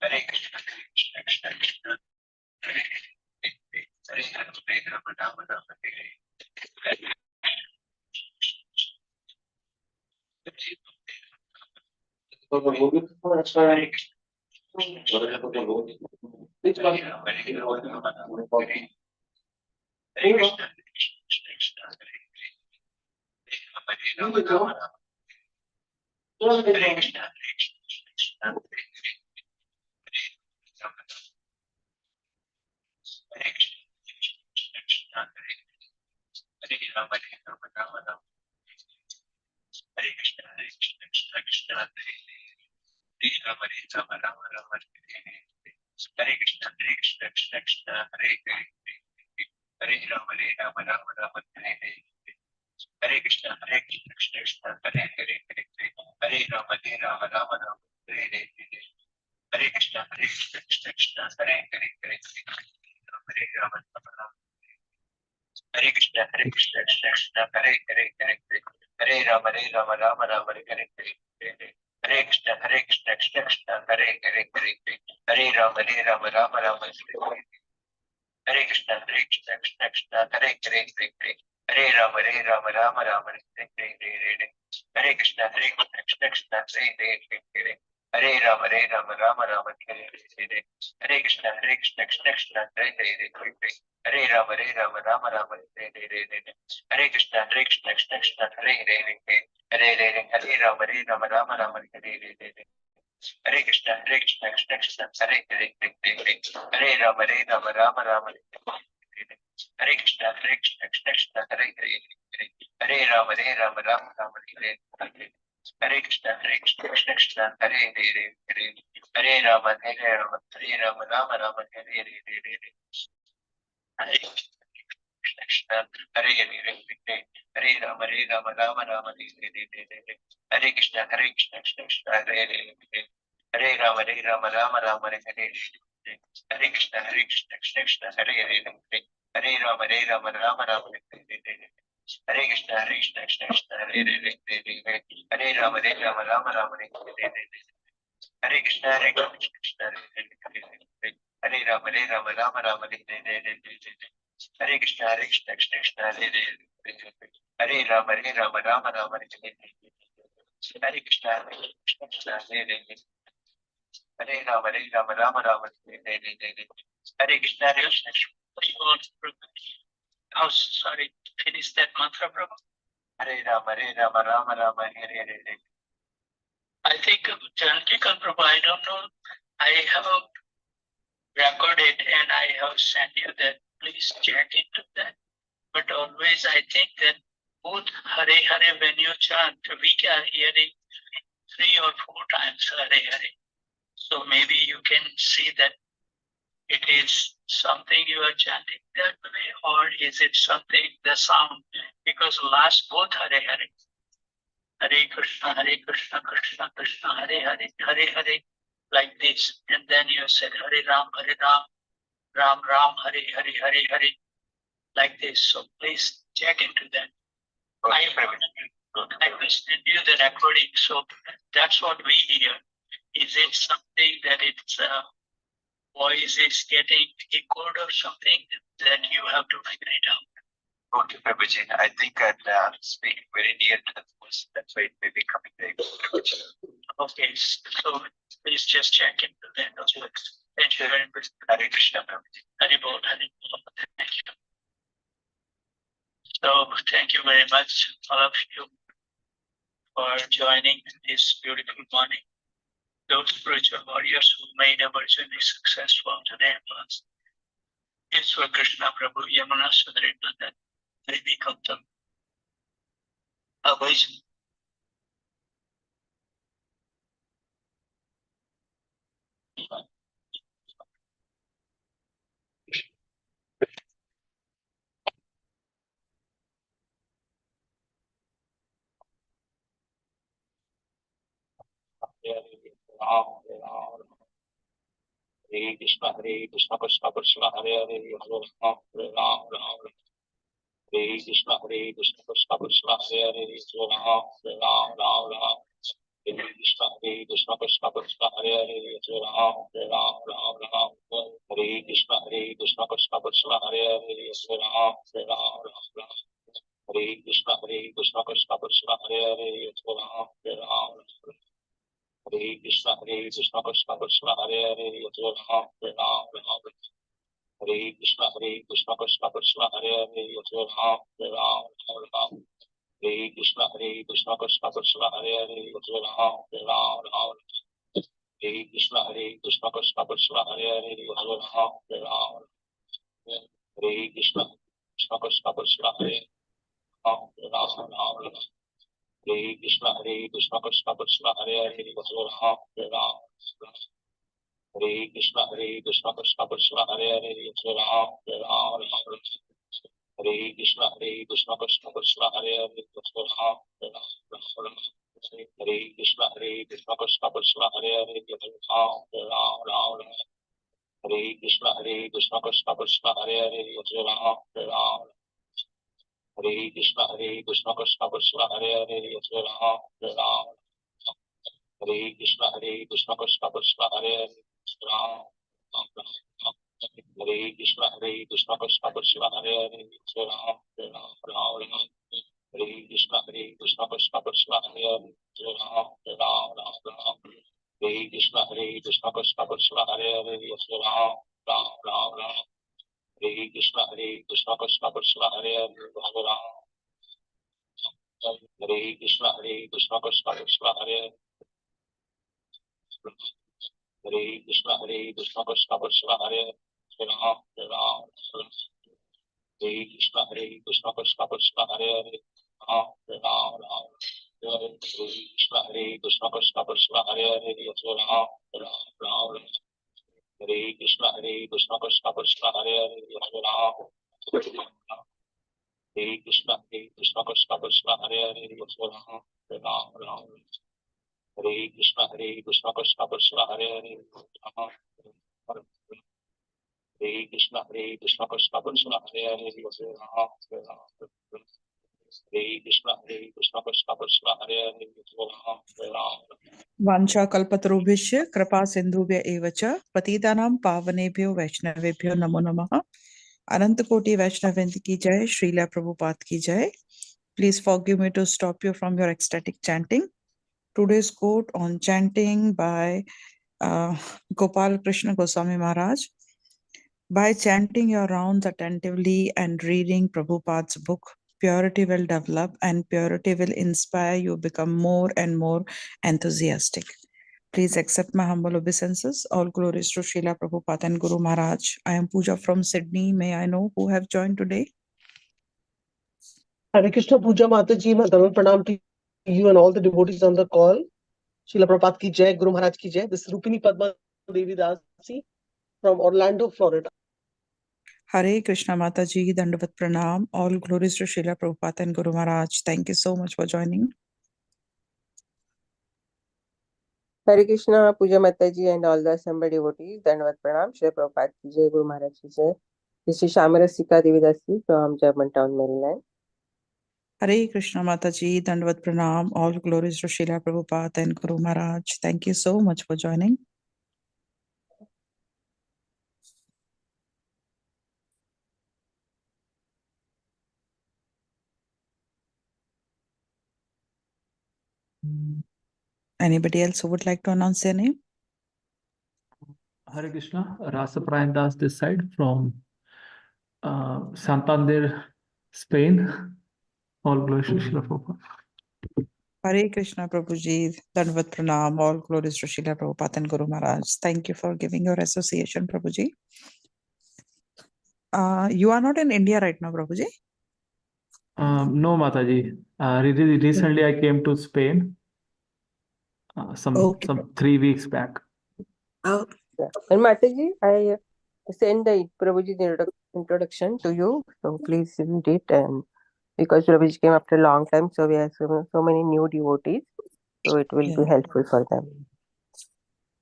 Hare Krishna, Krishna Krishna Krishna, Hare Hare, Hare Rama Rama Rama, Hare Hare. Oh, sorry. Finish that mantra, Prabhu. Hare Rama, Rama Rama, Hare Hare. I think Janakikal Prabhu, I don't know. I have recorded and I have sent you that. Please check into that. But always I think that both Hare Hare when you chant, we are hearing 3 or 4 times Hare Hare. So maybe you can see that it is something you are chanting that way, or is it something, the sound? Because last both Hare Hare. Hare Krishna, Krishna Krishna, Hare Hare, Hare Hare, like this. And then you said Hare Ram, Ram Ram, Hare Hare, Hare Hare, like this. So please check into that. I will send you the recording. So that's what we hear. Is it something that it's voice is getting echoed or something that you have to figure it out? Okay, Prabhuji, I think I'd speak very near to the voice. That's why it may be coming there. Okay, so please just check into that. Thank you very much. Hare Krishna, Prabhuji. Hare Bol, Hare Bol. Thank you. So thank you very much, all of you, for joining this beautiful morning. Those spiritual warriors who made our journey successful today was Ishwar Krishna Prabhu, Yamuna Sudrinandan, Devi Gautam, Abhay. Hare Krishna, Krishna Krishna, Hare Hare, Hare Ram, Ram Ram. Hare Krishna, Krishna Krishna, Hare Hare, Hare Ram, Ram Ram. Hare Krishna Krishna Krishna Hare Hare Ram Ram Ram Ram Hare Krishna Krishna Krishna Hare Hare Ram Ram Ram Ram Hare Krishna Krishna Krishna Hare Hare Ram Ram Ram Hare Krishna Krishna Krishna Hare Hare Ram Ram Ram Hare Krishna Krishna Krishna Hare Hare Ram Ram Ram Hare Krishna Krishna Krishna Hare Hare Ram Ram Ram Hare Krishna Krishna Krishna Hare Hare Ram Ram Hare Krishna Krishna Krishna Hare Ram Ram Ram Hare Krishna Krishna Krishna Hare Hare Ram Ram Hare Krishna Krishna Krishna Hare Hare Ram Ram Ram Hare Krishna Krishna Krishna Hare Hare Ram Ram Hare Krishna Krishna Krishna Hare Hare Ram Ram Hare Krishna Krishna Krishna Hare Hare Ram Ram Hare Krishna Krishna Krishna Hare Hare Ram Ram Hare Krishna Krishna Krishna Hare Hare Ram Hare Krishna Krishna Krishna Hare Hare Ram Ram Hare Krishna Krishna Krishna Hare Hare Ram Ram Hare Krishna Krishna Krishna Hare Hare Ram Ram Hare Krishna Krishna Krishna Hare Hare Ram Hare Krishna Krishna Krishna Hare Hare Krishna Krishna Krishna Hare Ram Ram Hare Krishna Krishna Krishna Hare Hare Ram Ram Hare Krishna Krishna Krishna Hare Hare Ram Ram Hare Krishna Krishna Krishna Hare Hare Ram Hare Krishna Krishna Krishna Hare Hare Ram Ram Hare Krishna Krishna Krishna Hare Hare Ram Hare Krishna Krishna Krishna Hare Hare Ram Hare Krishna Krishna Krishna Hare Hare Ram Vancha kalpatarubhishya kripa sindhubhya eva cha patitanam pavanebhyo vaishnavebhyo namo namaha. Ananta Koti Vaishnavinti ki jai, Srila Prabhupada ki jai. Please forgive me to stop you from your ecstatic chanting. Today's quote on chanting by Gopal Krishna Goswami Maharaj. By chanting your rounds attentively and reading Prabhupada's book, purity will develop and purity will inspire you become more and more enthusiastic. Please accept my humble obeisances. All glories to Srila Prabhupada and Guru Maharaj. I am Pooja from Sydney. May I know who have joined today? Hare Krishna Pooja Mataji, Madhavan Pranam to you and all the devotees on the call. Srila Prabhupada ki jai, Guru Maharaj ki jai. This is Rupini Padma Devi Dasi from Orlando, Florida. Hare Krishna Mataji, Dandavat Pranam. All glories to Srila Prabhupada and Guru Maharaj. Thank you so much for joining. Hare Krishna, Puja Mataji and all the assembled devotees, Dandavat Pranam, Shri Prabhupada ki jai, Guru Maharaj ki jai. This is Shamarasika Devidasi from Germantown, Maryland. Hare Krishna Mataji, Dandavat Pranam. All glories to Srila Prabhupada and Guru Maharaj. Thank you so much for joining. Anybody else who would like to announce their name? Hare Krishna, Rasa Das this side from Santander, Spain. All glories to Srila Prabhupada. Hare Krishna Prabhuji, Dandavat Pranam. All glories to Srila Prabhupada and Guru Maharaj. Thank you for giving your association, Prabhuji. You are not in India right now, Prabhuji? No, Mataji. Recently, I came to Spain. Some 3 weeks back. Oh. Yeah. And Mataji, I send the Prabhuji's introduction to you, so please read it. And because Prabhuji came after a long time, so we have so many new devotees, so it will be helpful for them.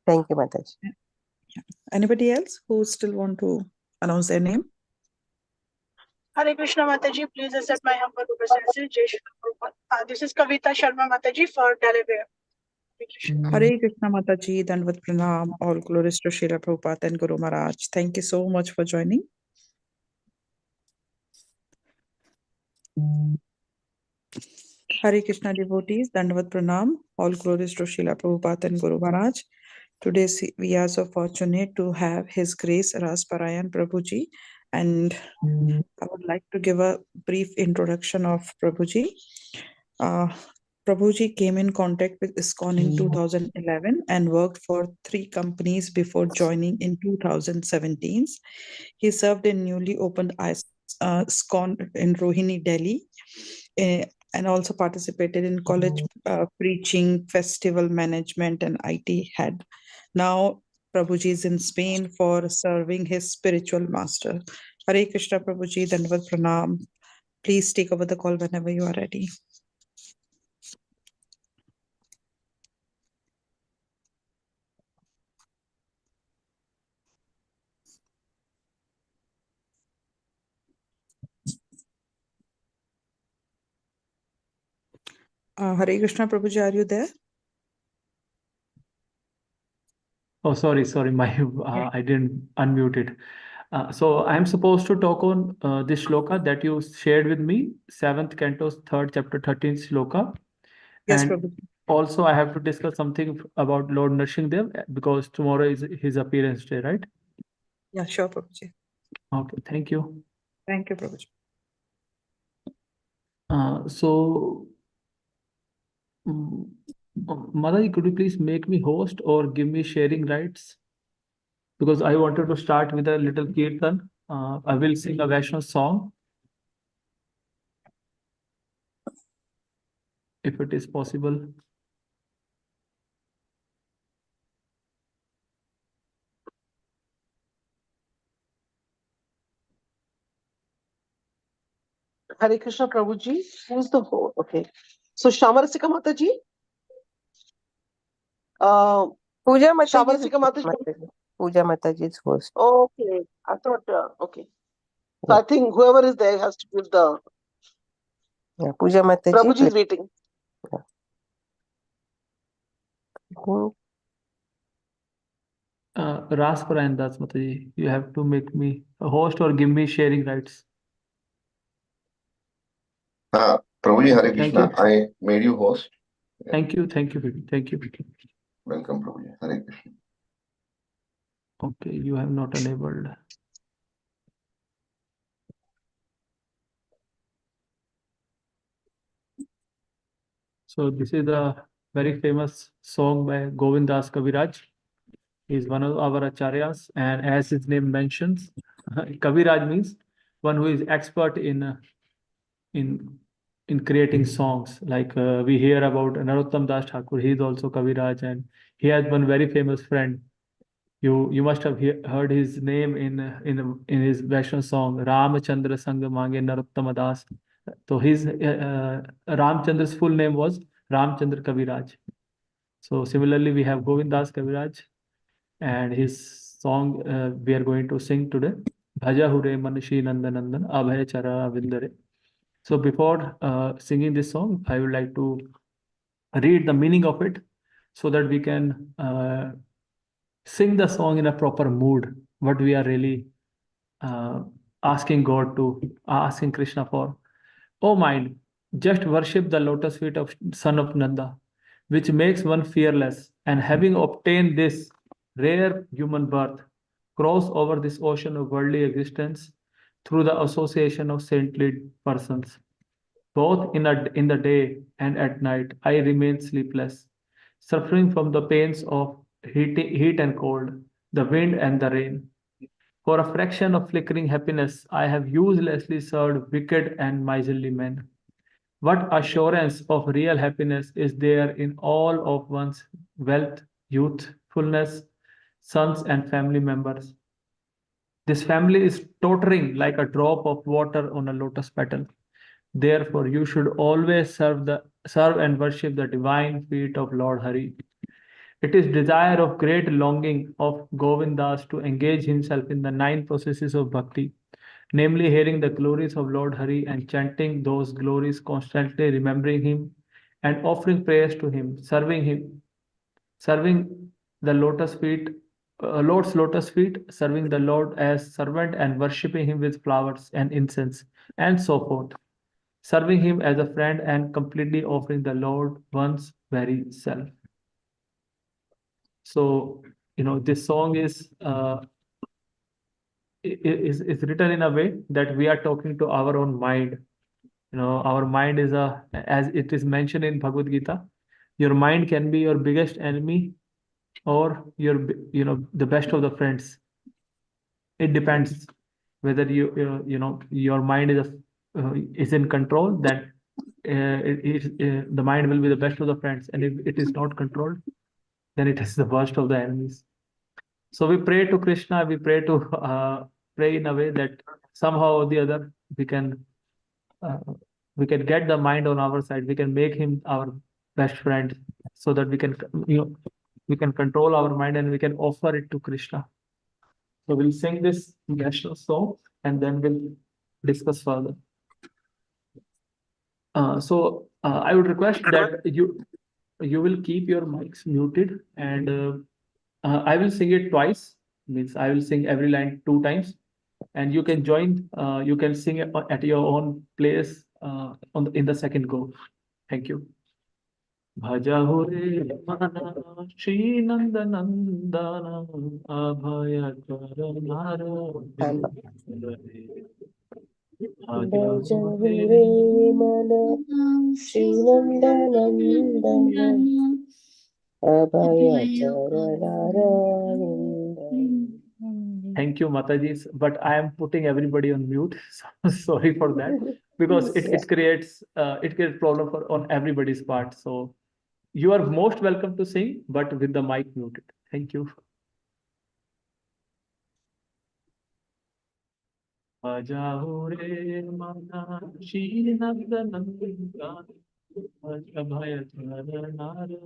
Thank you, Mataji. Yeah. Anybody else who still want to announce their name? Hare Krishna Mataji, please accept my humble obeisances. Jai Shri Prabhupada. This is Kavita Sharma Mataji for Delaware. Hare Krishna Mataji, Dandavat Pranam. All glories to Srila Prabhupada and Guru Maharaj. Thank you so much for joining. Hare Krishna devotees, Dandavat Pranam. All glories to Srila Prabhupada and Guru Maharaj. Today we are so fortunate to have His Grace Ras Parayan Prabhuji, and I would like to give a brief introduction of Prabhuji. Prabhuji came in contact with ISKCON in 2011 and worked for 3 companies before joining in 2017. He served in newly opened ISKCON in Rohini, Delhi, and also participated in college preaching, festival management, and IT head. Now, Prabhuji is in Spain for serving his spiritual master. Hare Krishna Prabhuji, Dandavat Pranam. Please take over the call whenever you are ready. Hare Krishna Prabhuji, are you there? Oh, sorry, my I didn't unmute it. So I'm supposed to talk on this shloka that you shared with me, 7th canto, 3rd chapter, 13th shloka. Yes, And Prabhuji. also I have to discuss something about Lord Nrsimhadev because tomorrow is his appearance day, right? Yeah, sure, Prabhuji. Okay, thank you. Thank you, Prabhuji. So, Madaji, could you please make me host or give me sharing rights? Because I wanted to start with a little kirtan. I will sing a Vaishnav song, if it is possible. Hare Krishna Prabhuji. Who's the host? Okay. So Shamarasika Mataji. Puja Mataji. Shamarasika Mataji. Puja Mataji's host. Okay. I thought, okay. So Yeah. I think whoever is there has to give the. Yeah, Puja Mataji. Prabhuji is waiting. Ras Parayan Das Mataji, you have to make me a host or give me sharing rights. Prabhuji, Hare Thank Krishna. you. I made you host. Thank you, Vicky. Thank you. Welcome, Prabhuji. Hare Krishna. Okay, you have not enabled. So this is a very famous song by Govind Das Kaviraj. He is one of our acharyas, and as his name mentions, Kaviraj means one who is expert in creating songs. Like we hear about Narottam Das Thakur, he is also Kaviraj, and he has one very famous friend. You must have heard his name in his Vaishnav song Ramchandra Sang Mange Narottama Das. So his Ramchandra's full name was Ramchandra Kaviraj. So similarly, we have Govind Das Kaviraj, and his song we are going to sing today. Bhaja Hure Manashi Nandanandan Abhay Chara Vindare. So before singing this song, I would like to read the meaning of it so that we can sing the song in a proper mood, what we are really asking Krishna for. Oh mind, just worship the lotus feet of son of Nanda, which makes one fearless, and having obtained this rare human birth, cross over this ocean of worldly existence through the association of saintly persons. Both in the day and at night, I remain sleepless, suffering from the pains of heat and cold, the wind and the rain. For a fraction of flickering happiness, I have uselessly served wicked and miserly men. What assurance of real happiness is there in all of one's wealth, youthfulness, sons, and family members? This family is tottering like a drop of water on a lotus petal. Therefore, you should always serve and worship the divine feet of Lord Hari. It is desire of great longing of Govindas to engage himself in the 9 processes of bhakti, namely hearing the glories of Lord Hari and chanting those glories, constantly remembering him and offering prayers to him, serving him serving the lotus feet, Lord's lotus feet, serving the Lord as servant and worshipping him with flowers and incense and so forth, serving him as a friend and completely offering the Lord one's very self. So, this song is written in a way that we are talking to our own mind. Our mind is as it is mentioned in Bhagavad Gita, your mind can be your biggest enemy or the best of the friends. It depends whether your mind is in control, that the mind will be the best of the friends, and if it is not controlled, then it is the worst of the enemies. So we pray to Krishna, we pray in a way that somehow or the other we can get the mind on our side. We can make him our best friend, so that we can control our mind and we can offer it to Krishna. So we'll sing this national song and then we'll discuss further. I would request that you will keep your mics muted, and I will sing it twice. Means I will sing every line 2 times, and you can join. You can sing it at your own place in the second go. Thank you. Bhajahu re mana Shri Nanda Nandana Abhaya Karanara Bhajavure mana Srinandanandana Abhaya Charanarayana. Thank you, Mataji. But I am putting everybody on mute. So sorry for that, because it creates problem on everybody's part. So you are most welcome to sing, but with the mic muted. Thank you. Ajahure mana Shri Nanda Nandana Abhaya Charanara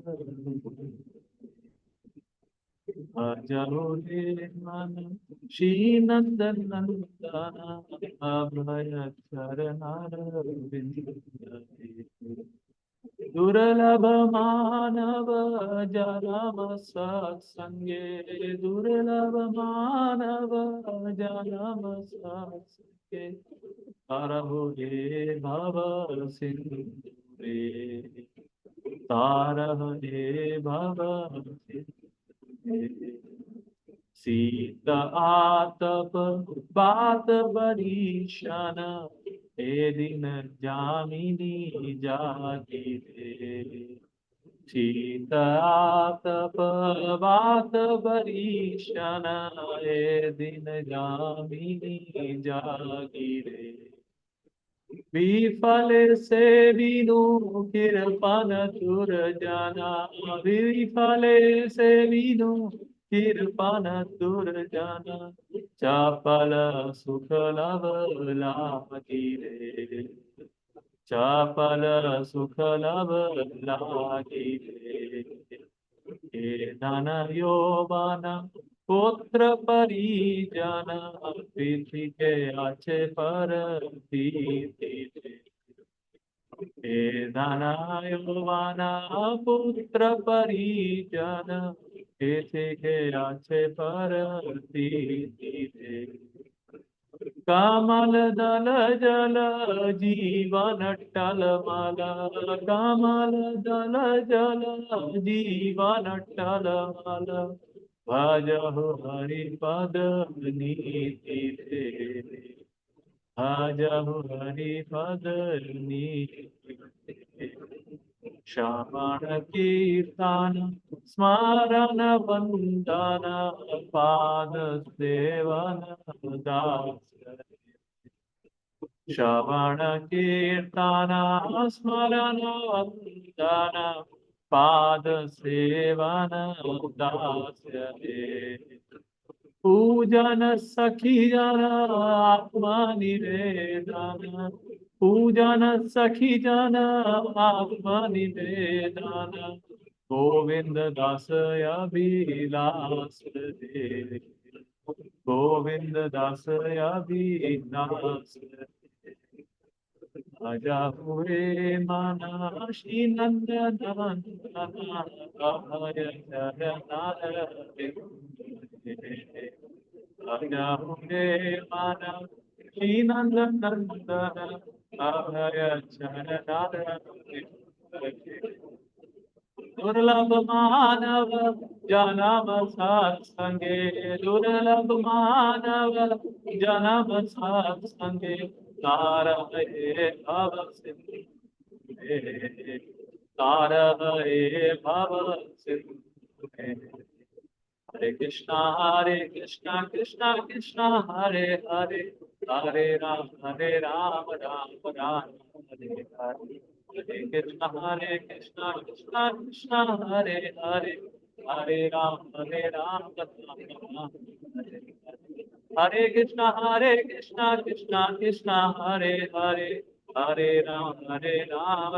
Ajahure mana Shri Nanda Nandana Abhaya Charanara Durlabha Manava Janama Satsange Durlabha Manava Janama Satsange Tarahure Bhava Sindhure Tarahure Bhava Sindhure Sita Atap Bhat Barishana Edina Jamini Jagire Sita Atap Bhat Barishana Edina Jamini Jagire Vifale se vinu kirpana turjana Vifale se vinu kirpana turjana Chapala sukhala lagire Chapala sukhala lagire Nana yovana putra parijana Prithvi ke ache par Nana yovana putra parijana Prithvi ke ache par Kamal dala jala jeevan talamala Kamal dala jala jeevan talamala Bhajahu hari pada niti te Bhajahu hari pada niti Shravana Kirtana Smarana Vandana Pada Devana Das Shravana Kirtana Smarana Vandana Pada Devana Das Pujana Sakhijana Atma Nivedana Pujana Sakhijana Atma Nivedana Govinda Dasaya Vilas De Govinda Dasaya Vilas राजा हुए माना श्री नंदन अभय चरणार राजा हुए माना श्री नंदन अभय चरणार दुर्लभ मानव जन्म सत्संगे दुर्लभ मानव जन्म सत्संगे तारहे भव सिंधु तारहे भव सिंधु हरे कृष्णा कृष्णा कृष्णा हरे हरे हरे राम राम राम हरे हरे हरे कृष्णा कृष्णा कृष्णा हरे हरे हरे राम राम राम हरे हरे कृष्णा कृष्णा कृष्णा हरे हरे हरे राम राम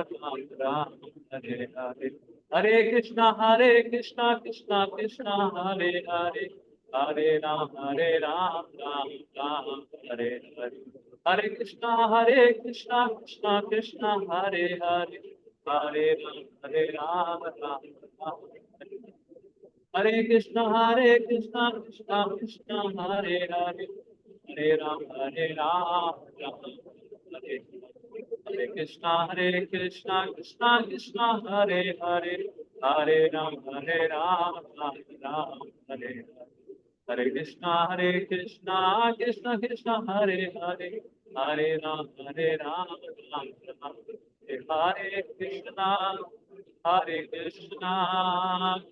राम हरे हरे हरे कृष्णा कृष्णा कृष्णा हरे हरे हरे राम राम राम हरे हरे हरे कृष्णा कृष्णा कृष्णा हरे हरे हरे राम राम राम हरे कृष्णा कृष्णा कृष्णा हरे हरे हरे राम राम हरे हरे कृष्णा कृष्णा कृष्णा हरे हरे हरे राम राम राम हरे हरे कृष्णा कृष्णा कृष्णा हरे हरे हरे राम राम राम हरे कृष्णा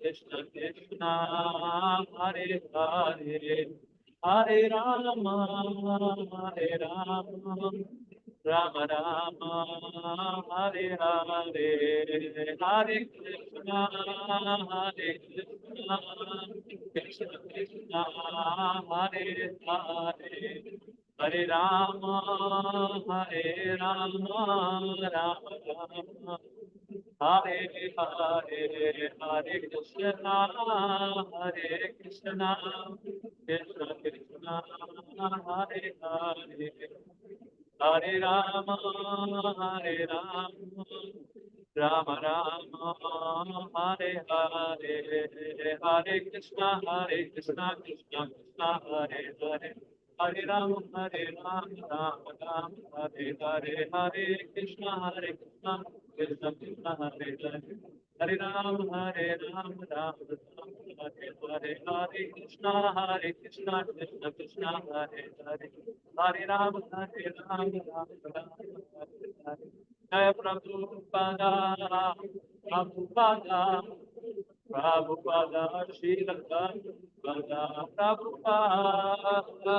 कृष्णा कृष्णा हरे हरे हरे राम राम राम हरे हरे हरे कृष्णा कृष्णा कृष्णा हरे हरे हरे राम राम राम हरे हरे हरे कृष्णा कृष्ण कृष्ण हरे हरे हरे राम राम राम हरे हरे हरे कृष्णा कृष्ण कृष्ण हरे हरे हरे राम राम राम हरे हरे हरे कृष्णा कृष्ण कृष्ण हरे हरे हरे राम राम राम हरे हरे हरे कृष्णा कृष्ण कृष्ण हरे हरे हरे राम राम राम हरे हरे जय प्रभुपादा प्रभुपादा प्रभुपादा श्रील प्रभुपादा प्रभुपादा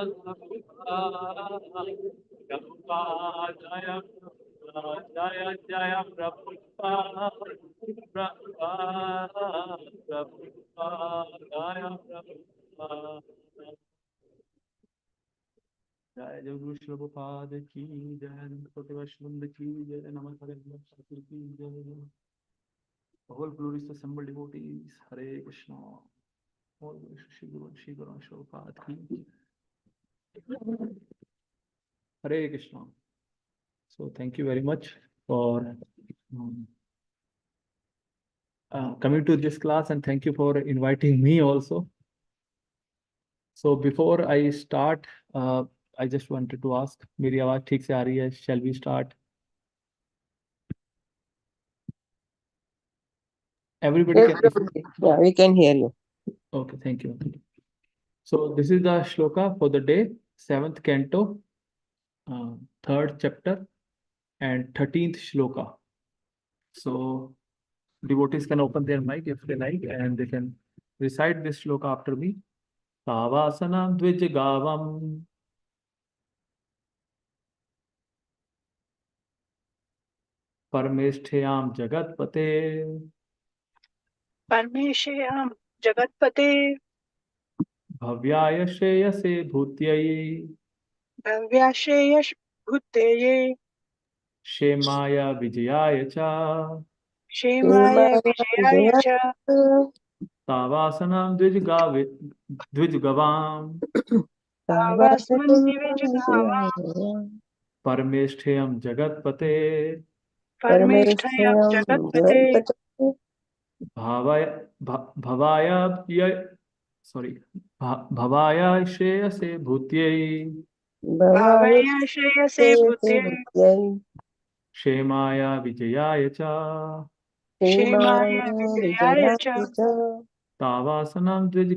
जय जय जय प्रभुपादा प्रभुपादा प्रभुपादा जय प्रभुपादा जय जय गुरु श्री प्रभुपाद की जय अनंत कोटि वैष्णव की जय नमः हरे ठाकुर की जय all glories to assembled devotees Hare Krishna all glories to Shri Guru Shri Prabhupada ki Hare Krishna. So thank you very much for coming to this class and thank you for inviting me also. So before I start I just wanted to ask मेरी आवाज ठीक से आ रही है? Shall we start? Everybody Yes, can Prabhuji. Yeah, we can hear you. okay, thank you. So this is the shloka for the day, 7th canto, 3rd chapter and 13th shloka. So devotees can open their mic if they like and they can recite this shloka after me. Tavasanam dvijgavam parmesthayam jagatpate परमेशयाम जगतपते bhavyaya shreyase bhutyai भव्याश्रेयस भूतेये shemaya vijayaya cha क्षेमाय विजयाय च tavasanam dvijgavam आवास्मन् दिविजगावा Parameshthyam Jagatpate Parmesthayam Jagatpate Bhavaya Bhavaya sorry Bhavaya Shreyase Bhutyai Bhavaya Shreyase Bhutye Shemaya Vijayaya Cha Shemaya Vijayaya Cha Tavasanam Dvij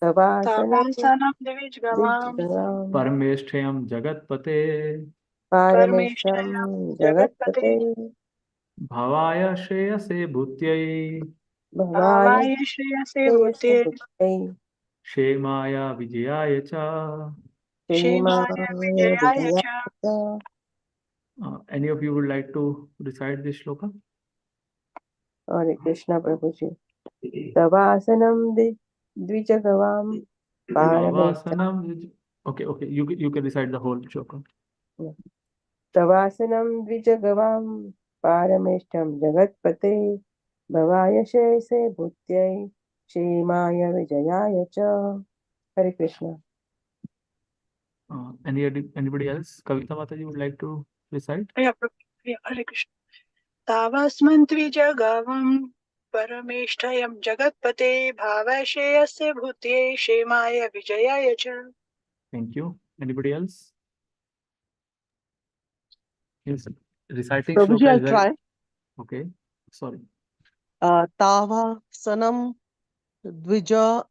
Tapasanam Divijgavam Parameshthyam Jagatpate Parmesthayam Jagatpate Bhavaya Shreyase Bhutyai Bhavaya Shreyase Bhutye Shemaya Vijayaya Cha. Shemaya Vijayaya Cha. Any of you would like to recite this shloka? Hare Krishna Prabhuji. Tavasanam Dvijagavam Parameshtam. Tavasanam. Okay. You can recite the whole shloka. Tavasanam Dvijagavam Parameshtam Jagatpate Bhavaya Shese Bhutyai Shemaya Vijayaya Cha. Hare Krishna. Anybody else? Kavita Mataji would like to recite? Yeah, Hare Krishna. Tavasman Dvijagavam Paramesthayam Jagatpate Bhavasheyase Bhutye Shemaya Vijayaya Cha. Thank you. Anybody else? Yes. Reciting Prabhuji, shloka I'll is very try. okay. Sorry. Tava sanam dvija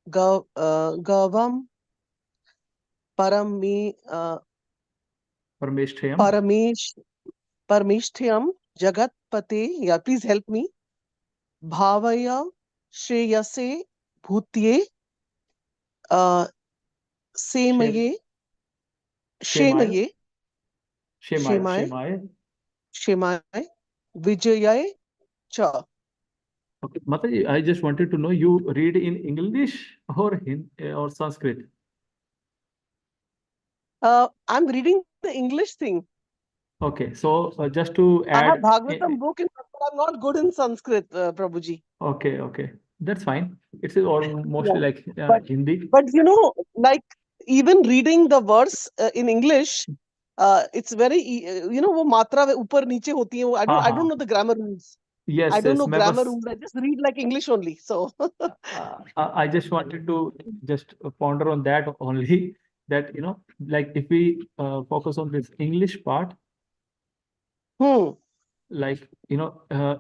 gavam parami Parameshthyam. Paramishthyam Jagatpate. Yeah, please help me. Bhavaya Shreyase Bhutye Semaye Shemaya. Shemaye Shemaye Vijayay Cha. Okay, Mataji, I just wanted to know, you read in English or or Sanskrit? I'm reading the English thing. Okay, so just to I have add, Bhagvatam book, but I'm not good in Sanskrit, Prabhuji. okay, that's fine. It's all mostly Yeah. like But Hindi. like even reading the verse in English, it's very वो मात्रा ऊपर नीचे होती है वो I don't know the grammar rules. Yes, I don't know मैं grammar बस rules. I just read like English only. So I just wanted to just ponder on that only, that like if we focus on this English part, like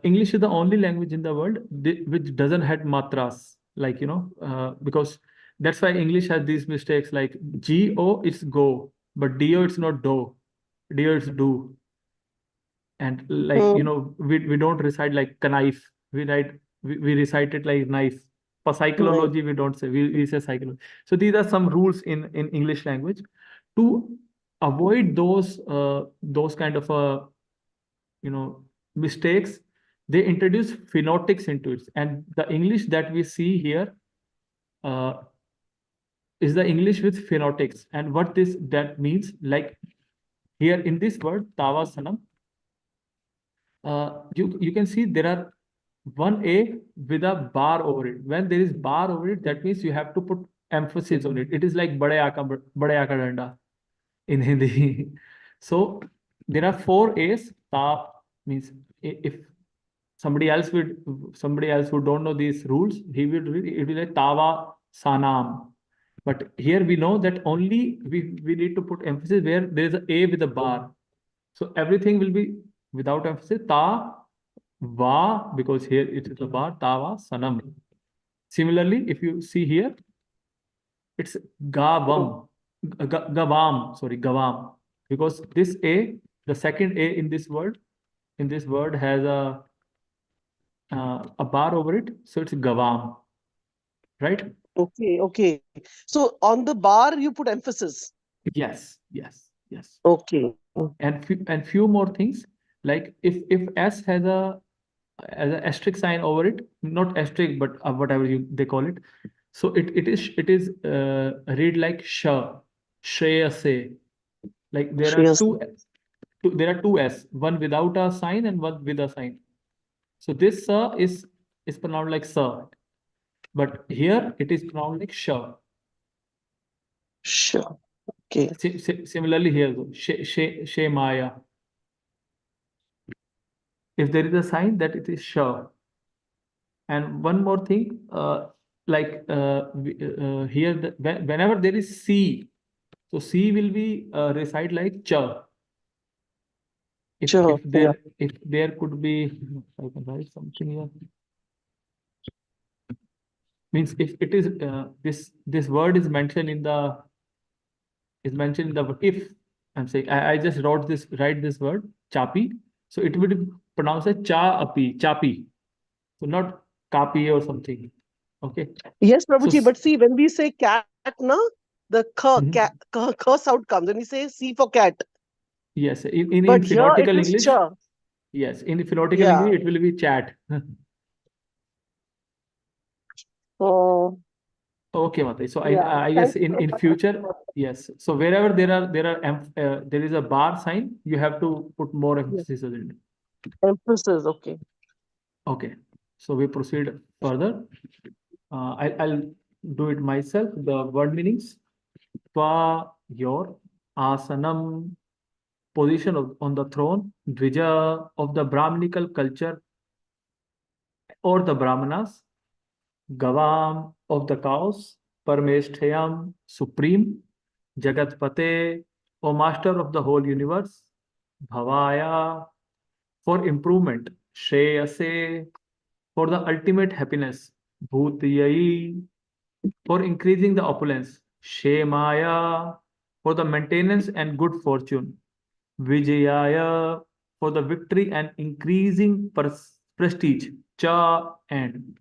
English is the only language in the world which doesn't have matras, like because that's why English has these mistakes, like go it's go, but do it's not do, it's do. And like we don't recite like knife, we recite it like knife. For psychology we don't say, we say psychology. So these are some rules in English language. To avoid those kind of mistakes, they introduce phonetics into it, and the English that we see here is the English with phonetics. And what that means, like here in this word tavasanam, you can see there are one A with a bar over it. When there is bar over it, that means you have to put emphasis on it. It is like bade aaka danda in Hindi. So there are 4 A's. Ta means if somebody else who don't know these rules, he will read it will like tava sanam. But here we know that only we need to put emphasis where there is an A with a bar. So everything will be without emphasis. Ta va, because here it is a bar. Tava sanam. Similarly, if you see here, it's gavam. Gavam, sorry, gavam. Because this A, the second A in this word has a bar over it, so it's gavam, right? Okay. So on the bar you put emphasis. Yes. Okay. And few more things, like if S has a asterisk sign over it, not asterisk but whatever they call it, so it is read like shreyase. Like there are two S, one without a sign and one with a sign. So this sa is pronounced like sa, but here it is pronounced like sha. Sure. Okay. Similarly here, though, she Maya. If there is a sign that it is sure. And one more thing, here, whenever there is C, so C will be recite like cha. Sure. If there could be, I can write something here. Means if it is this word is mentioned in the if I'm saying I just write this word chapi, so it would be pronounced as chapi, so not kapi or something. Okay. Yes, Prabhuji, So- but see, when we say cat, na, the Mhm. k sound comes. When we say C for cat, Yes, in but here it phonetical is English, cha. yes, in phonetical Yeah. English it will be chat. Oh, Okay, Mate. So yeah. I guess Thank you. in future, yes. So wherever there is a bar sign, you have to put more emphasis on it. Emphasis, okay. Okay. So we proceed further. I'll do it myself. The word meanings: Twa, your, asanam, position on the throne, dvija, of the Brahminical culture or the Brahmanas, Gavam, of the cows, Parmeshthayam, supreme, Jagatpate, O master of the whole universe, Bhavaya, for improvement, Shreyase, for the ultimate happiness, Bhutiyai, for increasing the opulence, Shemaya, for the maintenance and good fortune, Vijayaya, for the victory and increasing prestige, Cha, and.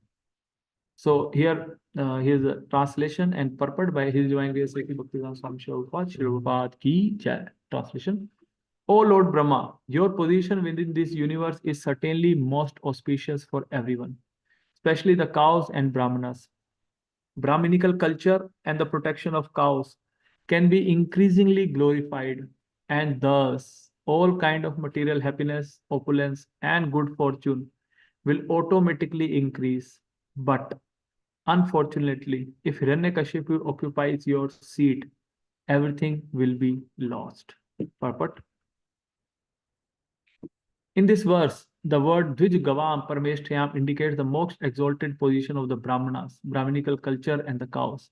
So here's a translation and purport by His Divine Grace Sri Bhaktivedanta Swami Prabhupada, Srila Prabhupada Ki Jai. Translation: O Lord Brahma, your position within this universe is certainly most auspicious for everyone, especially the cows and brahmanas. Brahminical culture and the protection of cows can be increasingly glorified, and thus all kind of material happiness, opulence, and good fortune will automatically increase. But unfortunately, if Hiranyakashipu occupies your seat, everything will be lost. Purport. In this verse, the word Dvij Gavam Parameshtayam indicates the most exalted position of the Brahmanas, Brahminical culture, and the cows.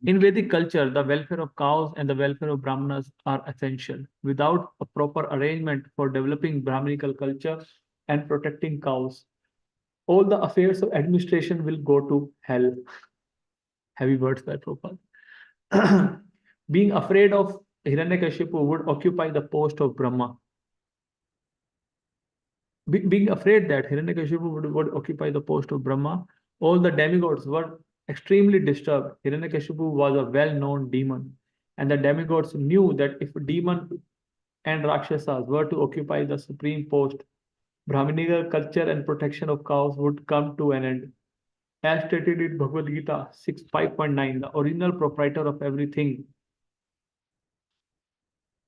In Vedic culture, the welfare of cows and the welfare of Brahmanas are essential. Without a proper arrangement for developing Brahminical culture and protecting cows, all the affairs of administration will go to hell. Heavy words by Prabhupada. Being afraid of Hiranyakashipu would occupy the post of Brahma. Being afraid that Hiranyakashipu would occupy the post of Brahma, all the demigods were extremely disturbed. Hiranyakashipu was a well-known demon, and the demigods knew that if demon and Rakshasas were to occupy the supreme post, Brahminical culture and protection of cows would come to an end. As stated in Bhagavad Gita 6.5.9, the original proprietor of everything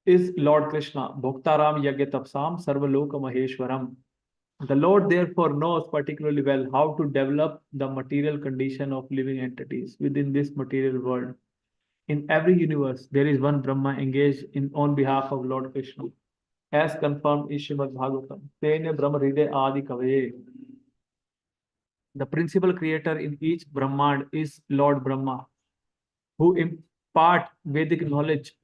is Lord Krishna, Bhoktaram Yagyatapsam Sarvaloka Maheshwaram. The Lord therefore knows particularly well how to develop the material condition of living entities within this material world. In every universe, there is one Brahma engaged in on behalf of Lord Krishna, as confirmed in Srimad Bhagvatam. Tene Brahma Hriday Adi Kavaye. The principal creator in each Brahmand is Lord Brahma, who impart Vedic knowledge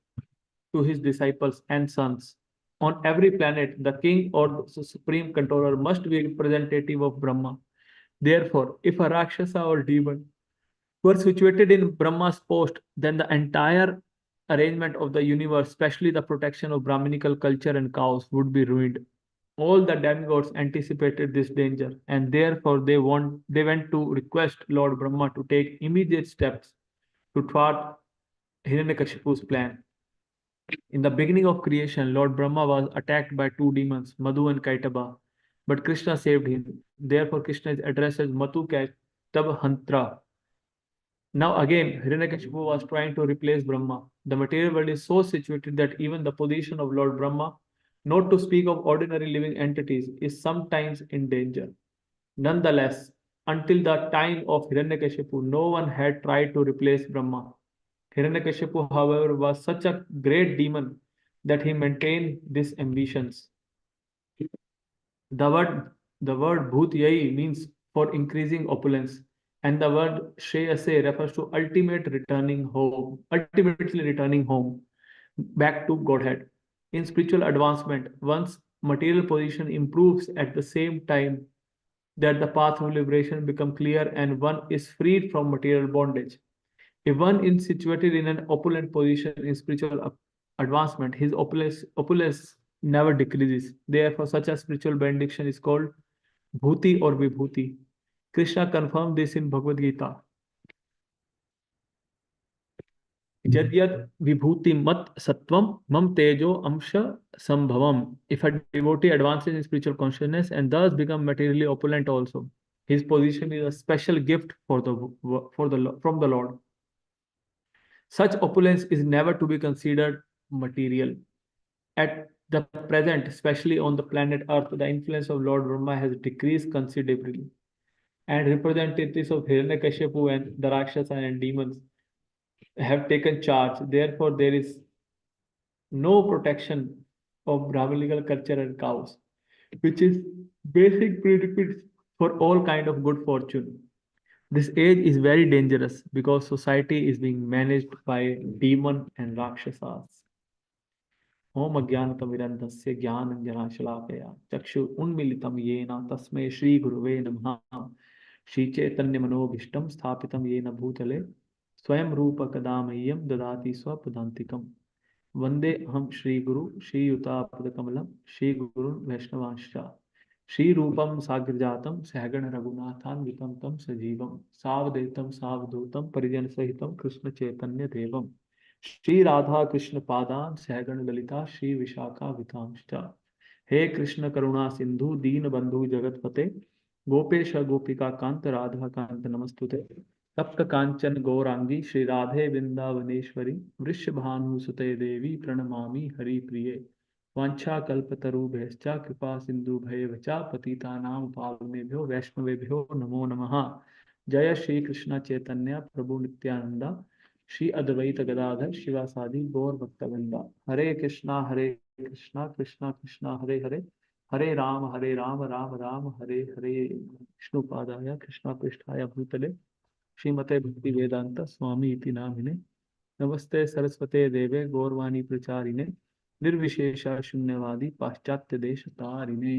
to his disciples and sons. On every planet, the king or the supreme controller must be representative of Brahma. Therefore, if a Rakshasa or demon were situated in Brahma's post, then the entire arrangement of the universe, especially the protection of Brahminical culture and cows, would be ruined. All the demigods anticipated this danger, and therefore they went to request Lord Brahma to take immediate steps to thwart Hiranyakashipu's plan. In the beginning of creation, Lord Brahma was attacked by two demons, Madhu and Kaitaba, but Krishna saved him. Therefore, Krishna is addressed as Matu Kaitabhantra. Now again, Hiranyakashipu was trying to replace Brahma. The material world is so situated that even the position of Lord Brahma, not to speak of ordinary living entities, is sometimes in danger. Nonetheless, until the time of Hiranyakashipu, no one had tried to replace Brahma. Hiranyakashipu, however, was such a great demon that he maintained these ambitions. The word bhutyai means for increasing opulence, and the word shreyase refers to ultimately returning home, back to Godhead. In spiritual advancement, one's material position improves at the same time that the path of liberation becomes clear and one is freed from material bondage. If one is situated in an opulent position in spiritual advancement, his opulence never decreases. Therefore, such a spiritual benediction is called bhuti or vibhuti. Krishna confirmed this in Bhagavad Gita. Yadyat vibhuti mat sattvam mam tejo amsha sambhavam. If a devotee advances in spiritual consciousness and thus become materially opulent also, his position is a special gift from the Lord. Such opulence is never to be considered material. At the present, especially on the planet Earth, the influence of Lord Brahma has decreased considerably, and representatives of Hiranyakashipu and the Rakshasa and demons have taken charge. Therefore, there is no protection of Brahmanical culture and cows, which is basic prerequisite for all kind of good fortune. This age is very dangerous because society is being managed by demon and Rakshasas. ओम अज्ञानतिमिरन्धस्य ज्ञानाञ्जनशलाकया चक्षुरुन्मीलितं येन तस्मै श्रीगुरुवे नमः श्रीचैतन्यमनोभीष्टं स्थापितं येन भूतले स्वयं रूपकदा मह्यं ददाति स्वपदान्तिकं वन्दे अहं श्रीगुरु श्रीयुतापदकमलं श्रीगुरुन् वैष्णवांश्च श्रीरूपं साग्रजातं सहगण रघुनाथान्वितं तं सजीवं सावधूतं सावधूतं परिजनसहितं कृष्णचैतन्यदेवं श्री राधा कृष्ण पादान सहगण ललिता श्री विशाखा वितांश्च हे कृष्ण करुणा सिंधु दीन बंधु जगतपते गोपेश गोपिका कांत राधा कांत नमस्तुते तप्त कांचन गौरांगी श्री राधे वृंदावनेश्वरी वृषभानुसुते देवी प्रणमामि हरि प्रिये वांछा कल्पतरुभ्यश्च कृपा सिंधु भयवचा पतितानां पावनेभ्यो वैष्णवेभ्यो नमो नमः। जय श्री कृष्ण चैतन्य प्रभु नित्यानंदा श्री अद्वैत गदाधर शिवासादि गौर भक्तवृंदा। हरे कृष्णा कृष्णा कृष्णा हरे हरे हरे राम राम राम हरे हरे। विष्णुपादाय कृष्णा पृष्ठाय भूतले श्रीमते भक्ति वेदांत स्वामी इति नामिने नमस्ते सरस्वते देवे गौरवाणी प्रचारिणे निर्विशेष शून्यवादी पाश्चात्य देश तारिणे।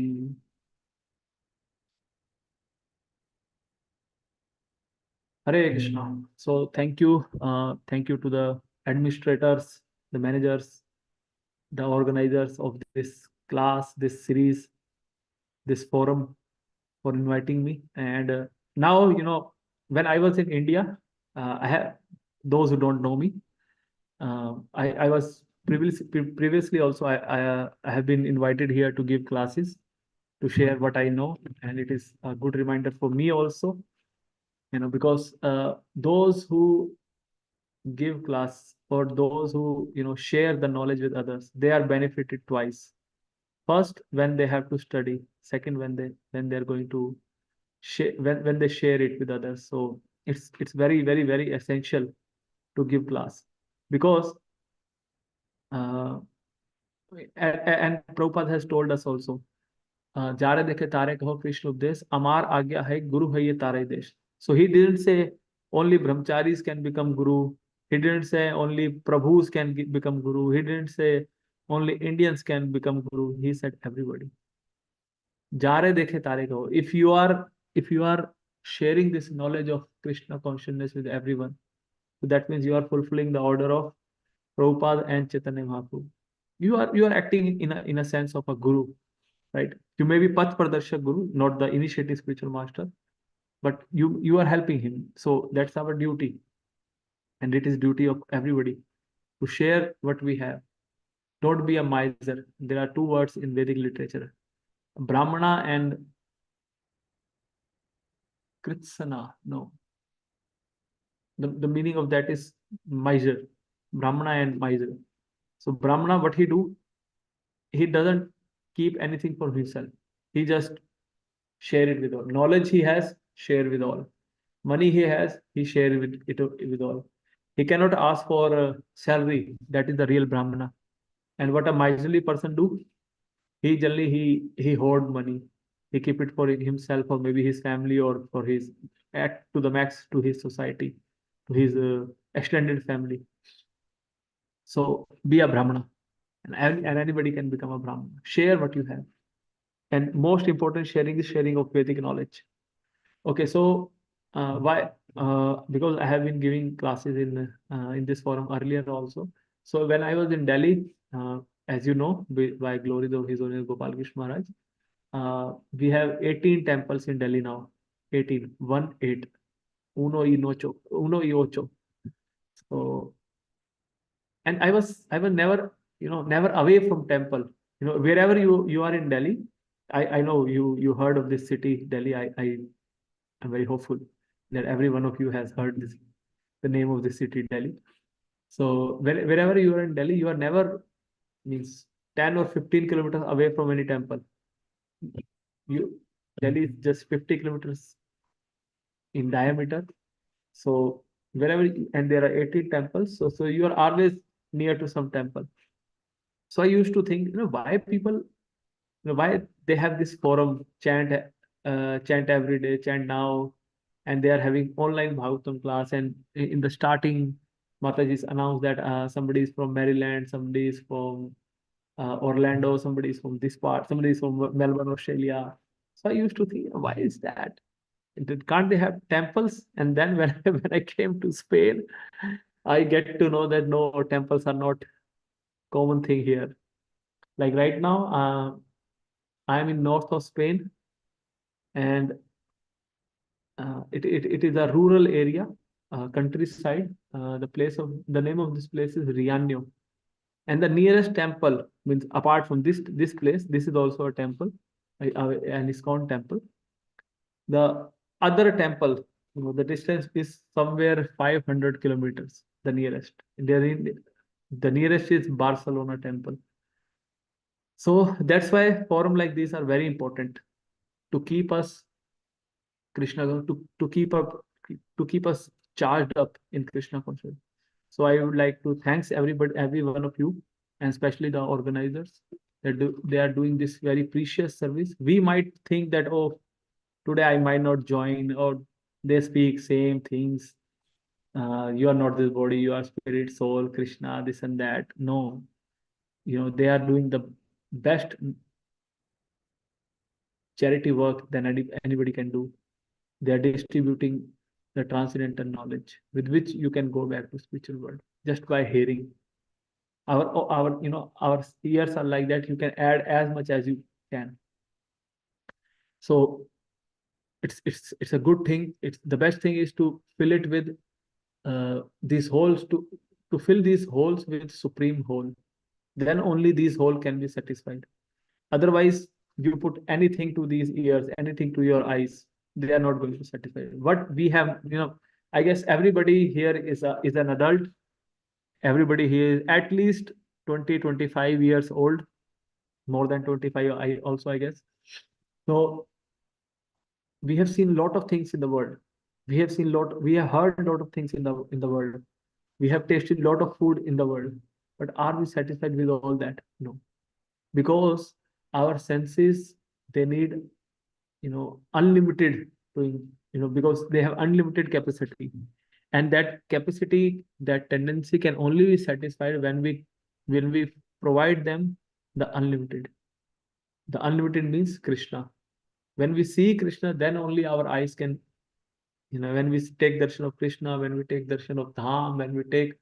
Hare Krishna. So thank you to the administrators, the managers, the organizers of this class, this series, this forum for inviting me. And now, when I was in India, I have those who don't know me. I was previously also I have been invited here to give classes, to share what I know, and it is a good reminder for me also. Because those who give class or those who share the knowledge with others, they are benefited twice. First, when they have to study. Second, when they're going to share, when they share it with others. So it's very very very essential to give class, because and Prabhupada has told us also, जारे देखे तारे कहो कृष्ण उपदेश अमार आज्ञा है गुरु है ये तारे देश. So he didn't say only brahmacharis can become guru. He didn't say only prabhus can become guru. He didn't say only Indians can become guru. He said everybody. जारे देखे तारे कहो. If you are sharing this knowledge of Krishna consciousness with everyone, so that means you are fulfilling the order of Prabhupada and Chaitanya Mahaprabhu. You are acting in a sense of a guru. Right? You may be Path Pradarshak Guru, not the initiative spiritual master, but you are helping him. So that's our duty. And it is duty of everybody to share what we have. Don't be a miser. There are two words in Vedic literature, Brahmana and Kritsana. No. The meaning of that is miser. Brahmana and miser. So Brahmana, what he do? He doesn't keep anything for himself. He just share it with all. Knowledge he has, share with all. Money he has, he share it with all. He cannot ask for a salary. That is the real Brahmana. And what a miserly person do? He generally he hoard money. He keep it for himself or maybe his family or for his at to the max to his society, to his extended family. So be a Brahmana, and anybody can become a Brahmana. Share what you have, and most important, sharing is sharing of Vedic knowledge. Okay, so why? Because I have been giving classes in this forum earlier also. So when I was in Delhi, as you know, by glory of His Holiness Gopal Krishna Maharaj, we have 18 temples in Delhi now. 18, 1-8, uno y ocho. So, and I was never, never away from temple. Wherever you are in Delhi, I know you heard of this city, Delhi. I'm very hopeful that every one of you has heard the name of the city, Delhi. So wherever you are in Delhi, you are never means 10 or 15 kilometers away from any temple. Delhi is just 50 kilometers in diameter. So wherever and there are 18 temples, so you are always near to some temple. So I used to think, why people, why they have this forum chant every day, chant now, and they are having online Bhagavatam class. And in the starting, Mataji's announced that somebody is from Maryland, somebody is from Orlando, somebody is from this part, somebody is from Melbourne, Australia. So I used to think, why is that? Can't they have temples? And then when I came to Spain, I get to know that no, temples are not common thing here. Like right now, I'm in north of Spain, and it is a rural area, countryside. The name of this place is Rianio, and the nearest temple means apart from this place, this is also a temple, an ISKCON temple. The other temple, the distance is somewhere 500 kilometers. The nearest, the nearest is Barcelona temple. So that's why forum like these are very important to keep us Krishna, to keep us charged up in Krishna consciousness. So I would like to thanks everybody, every one of you, and especially the organizers that they are doing this very precious service. We might think that, oh, today I might not join, or they speak same things. You are not this body, you are spirit, soul, Krishna, this and that. No, they are doing the best charity work than anybody can do. They are distributing the transcendental knowledge with which you can go back to spiritual world just by hearing. Our ears are like that. You can add as much as you can. So it's a good thing. It's the best thing is to fill it with these holes, to fill these holes with supreme whole. Then only these whole can be satisfied. Otherwise, you put anything to these ears, anything to your eyes, they are not going to satisfy. What we have, I guess everybody here is an adult. Everybody here is at least 20-25 years old, more than 25, I guess. So we have seen a lot of things in the world. We have heard a lot of things in the world. We have tasted a lot of food in the world. But are we satisfied with all that? No. Because our senses, they need, unlimited doing, because they have unlimited capacity. And that capacity, that tendency can only be satisfied when we provide them the unlimited. The unlimited means Krishna. When we see Krishna, then only our eyes can, when we take darshan of Krishna, when we take darshan of Dham, when we take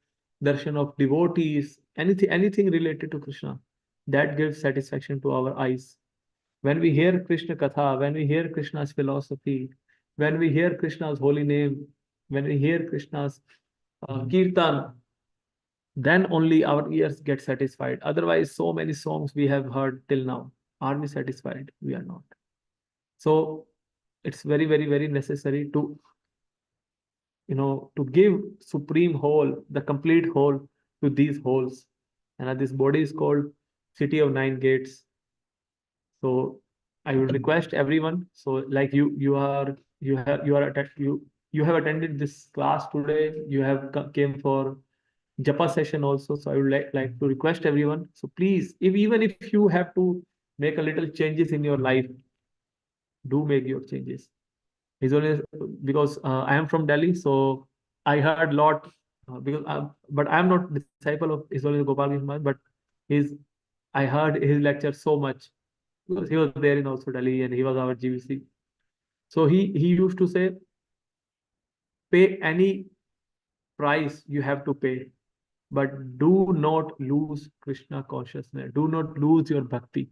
darshan of devotees, anything related to Krishna, that gives satisfaction to our eyes. When we hear Krishna Katha, when we hear Krishna's philosophy, when we hear Krishna's holy name, when we hear Krishna's Kirtan, then only our ears get satisfied. Otherwise, so many songs we have heard till now, are we satisfied? We are not. So it's very, very, very necessary to, to give supreme whole, the complete whole to these wholes. And this body is called City of Nine Gates. So I would request everyone. So like you are attached. you have attended this class today. You have came for japa session also. So I would like to request everyone. So please, even if you have to make a little changes in your life, do make your changes. He's always, because I am from Delhi, so I heard a lot, but I am not disciple of His Holiness Gopal Maharaj, but his I heard his lecture so much because he was there in also Delhi and he was our GVC. So he used to say, pay any price you have to pay, but do not lose Krishna consciousness. Do not lose your bhakti.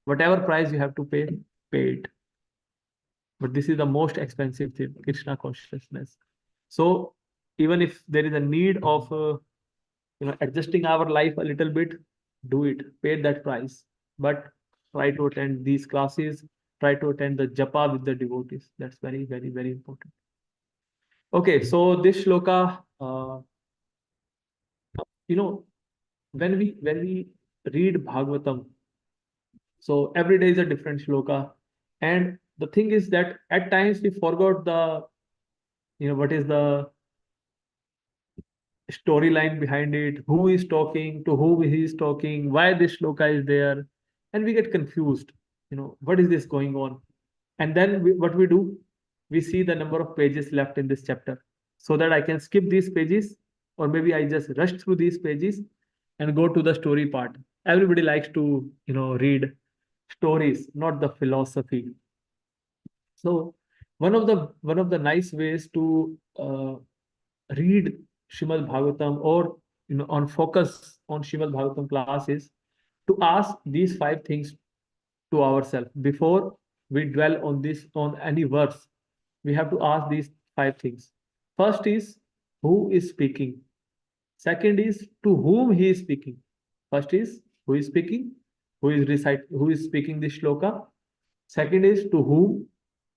Whatever price you have to pay, pay it. But this is the most expensive thing, Krishna consciousness. So even if there is a need of adjusting our life a little bit, do it, pay that price. But try to attend these classes, try to attend the japa with the devotees. That's very, very, very important. Okay, so this shloka, when we read Bhagavatam, so every day is a different shloka, and the thing is that at times we forgot what is the storyline behind it, who is talking, to whom he is talking, why this shloka is there, and we get confused. What is this going on? And then what we do, we see the number of pages left in this chapter, so that I can skip these pages, or maybe I just rush through these pages and go to the story part. Everybody likes to read stories, not the philosophy. So one of the nice ways to read Srimad Bhagavatam, or on focus on Srimad Bhagavatam class, is to ask these 5 things to ourselves before we dwell on any verse. We have to ask these 5 things. First is, who is speaking? Second is, to whom he is speaking. First is, who is speaking, who is speaking this shloka. Second is, to whom.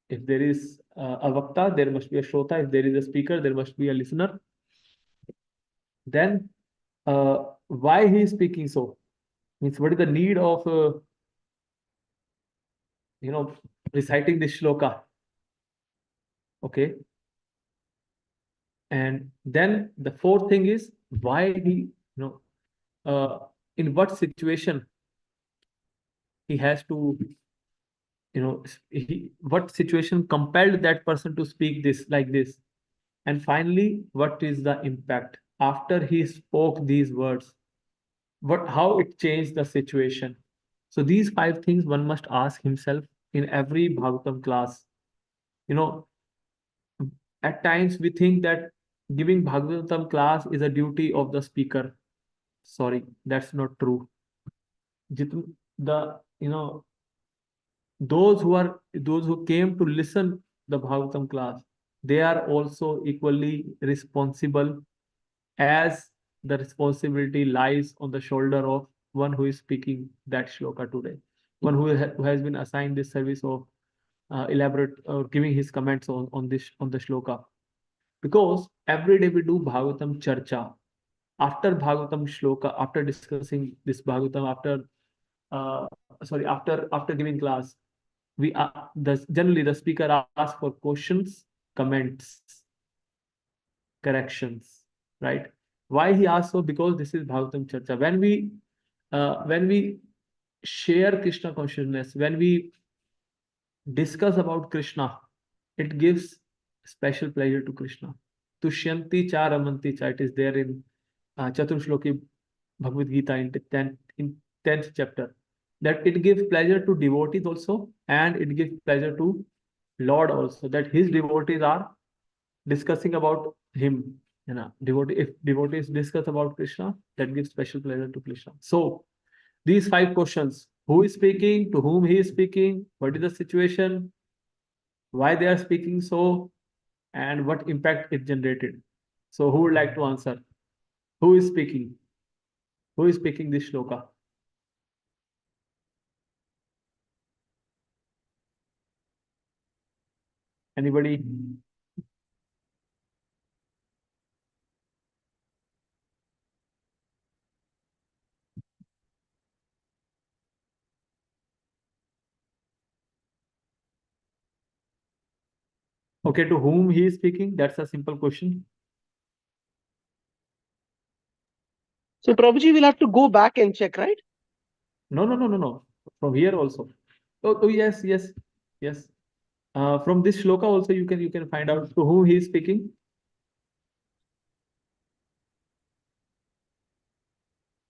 If there is a vakta, there must be a shrota. If there is a speaker, there must be a listener. Then why he is speaking so? Means, what is the need of reciting this shloka? Okay. And then the fourth thing is, why in what situation he has to, what situation compelled that person to speak this like this. And finally, what is the impact after he spoke these words? How it changed the situation? So these 5 things one must ask himself in every Bhagavatam class. At times we think that giving Bhagavatam class is a duty of the speaker. Sorry, that's not true. The those who came to listen the Bhagavatam class, they are also equally responsible, as the responsibility lies on the shoulder of one who is speaking that shloka today, one who has been assigned this service of elaborate or giving his comments on the shloka. Because every day we do Bhagavatam charcha. After Bhagavatam shloka, after discussing this Bhagavatam, after giving class, generally the speaker asks for questions, comments, corrections, right? Why he asks so? Because this is Bhagavatam charcha. When we share Krishna consciousness, when we discuss about Krishna, it gives special pleasure to Krishna. Tushyanti cha ramanti cha. It is there in Chaturshloki Bhagavad Gita in 10th chapter. That it gives pleasure to devotees also, and it gives pleasure to Lord also. That his devotees are discussing about him. If devotees discuss about Krishna, that gives special pleasure to Krishna. So these 5 questions: who is speaking, to whom he is speaking, what is the situation, why they are speaking so, and what impact it generated. So who would like to answer? Who is speaking? Who is speaking this shloka? Anybody? Okay, to whom he is speaking? That's a simple question. So Prabhuji will have to go back and check, right? No. From here also. Oh, yes. From this shloka also you can find out to whom he is speaking.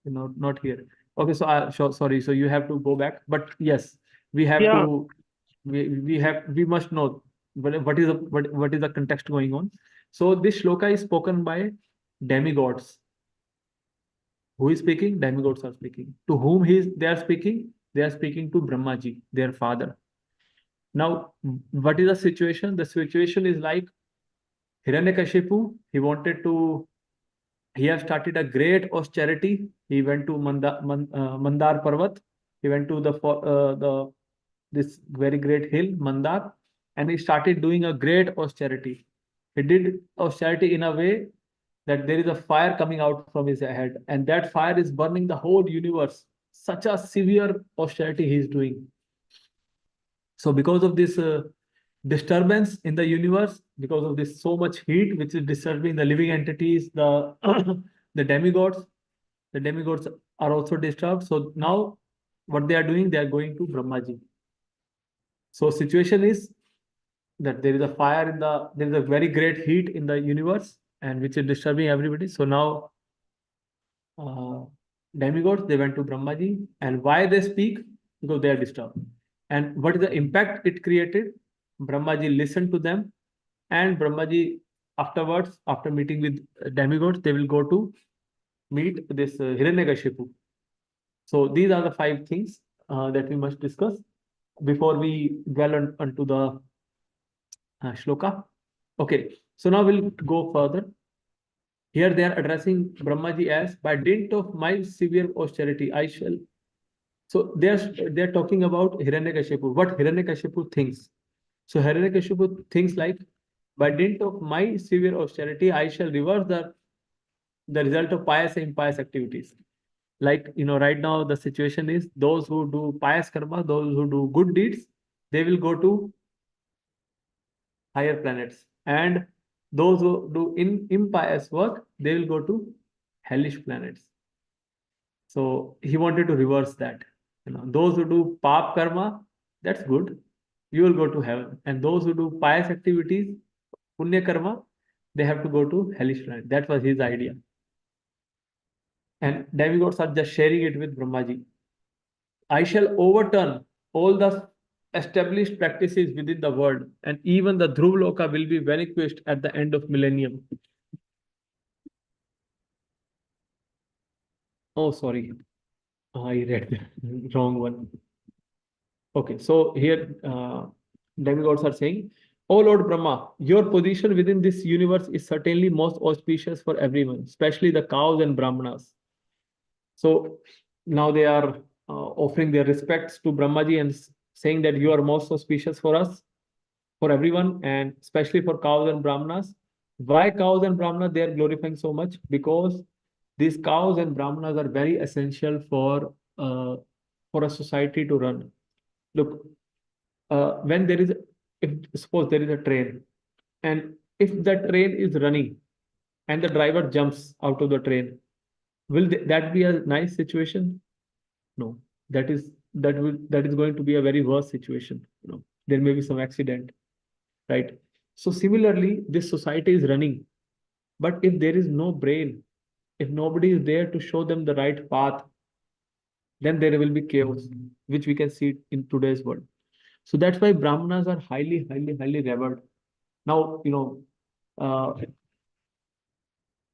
Not here. Okay, so sorry. So you have to go back. But yes, we have Yeah. to. We must know what is the context going on. So this shloka is spoken by demigods. Who is speaking? Demigods are speaking. To whom they are speaking? They are speaking to Brahmaji, their father. Now, what is the situation? The situation is like Hiranyakashipu. He has started a great austerity. He went to Mandar Parvat. He went to this very great hill, Mandar, and he started doing a great austerity. He did austerity in a way that there is a fire coming out from his head, and that fire is burning the whole universe. Such a severe austerity he is doing. So because of this disturbance in the universe, because of this so much heat which is disturbing the living entities, the the demigods are also disturbed. So now what they are doing, they are going to Brahmaji. So situation is that there is a there is a very great heat in the universe, and which is disturbing everybody. So now demigods, they went to Brahmaji, and why they speak? Because they are disturbed. And what is the impact it created? Brahmaji listened to them, and Brahmaji afterwards, after meeting with demigods, they will go to meet this Hiranyakashipu. So these are the 5 things that we must discuss before we dwell onto the shloka. Okay, so now we'll go further. Here they are addressing Brahmaji as, by dint of my severe austerity, I shall. So they're talking about Hiranyakashipu. What Hiranyakashipu thinks. So Hiranyakashipu thinks like, by dint of my severe austerity, I shall reverse the result of pious and impious activities. Like, right now the situation is those who do pious karma, those who do good deeds, they will go to higher planets, and those who do impious work, they will go to hellish planets. So he wanted to reverse that. Those who do pap karma, that's good, you will go to heaven, and those who do pious activities, punya karma, they have to go to hellish planet. That was his idea, and demigods are just sharing it with Brahmaji. I shall overturn all the established practices within the world, and even the Dhruvaloka will be vanquished at the end of millennium. Oh, sorry, I read the wrong one. Okay, so here demigods are saying, "O Lord Brahma, your position within this universe is certainly most auspicious for everyone, especially the cows and brahmanas." So now they are offering their respects to Brahmaji and saying that you are most auspicious for us, for everyone, and especially for cows and brahmanas. Why cows and brahmanas they are glorifying so much? Because these cows and brahmanas are very essential for a society to run. Look, when there is, if suppose there is a train, and if the train is running and the driver jumps out of the train, will that be a nice situation? No, that is going to be a very worse situation. There may be some accident, right? So similarly, this society is running, but if there is no brain, if nobody is there to show them the right path, then there will be chaos, which we can see in today's world. So that's why brahmanas are highly, highly, highly revered. Now, uh,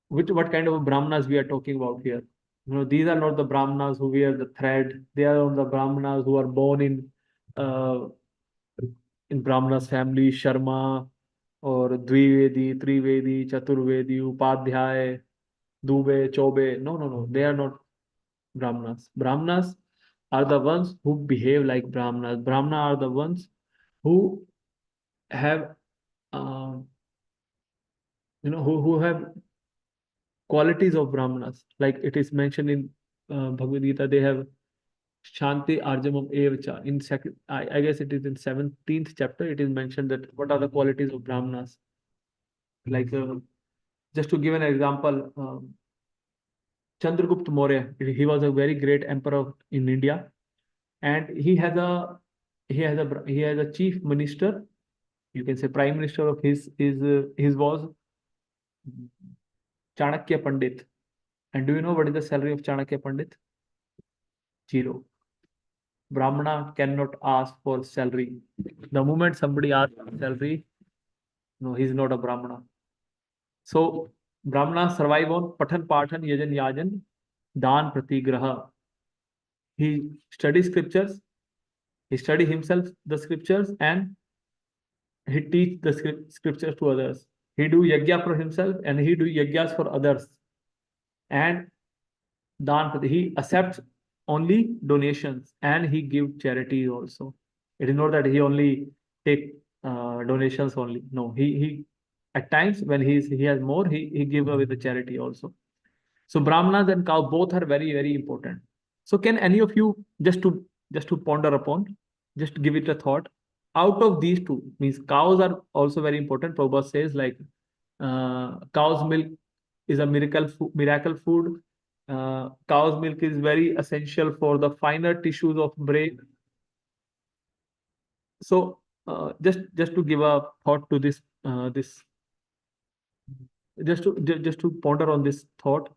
what kind of brahmanas we are talking about here? These are not the brahmanas who wear the thread. They are not the brahmanas who are born uh, in brahmanas family, Sharma or Dvivedi, Trivedi, Chaturvedi, Upadhyay, Dube, Chobe. No. They are not brahmanas. Brahmanas are the ones who behave like brahmanas. Brahmana are the ones who have, who have qualities of brahmanas. Like it is mentioned in Bhagavad Gita, they have Shanti Arjamam Evacha. In second, I guess it is in 17th chapter, it is mentioned that what are the qualities of Brahmanas. Like, just to give an example, Chandragupta Maurya, he was a very great emperor in India, and he has a chief minister, you can say prime minister of his was Chanakya Pandit. And do you know what is the salary of Chanakya Pandit? 0. Brahmana cannot ask for salary. The moment somebody asks for salary, no, he is not a Brahmana. So Brahmana survive on Pathan Pathan Yajan Yajan Dan Pratigraha. He studies scriptures, he study himself the scriptures, and he teach the scriptures to others. He do yajna for himself and he do yajnas for others. And Dan, he accepts only donations and he give charity also. It is not that he only take donations only. No, he at times when he has more, he give away the charity also. So Brahmanas and cow both are very, very important. So can any of you just to ponder upon, just give it a thought. Out of these two, means cows are also very important. Prabhupada says like cow's milk is a miracle food. Cow's milk is very essential for the finer tissues of brain. So just to give a thought to this, just to ponder on this thought.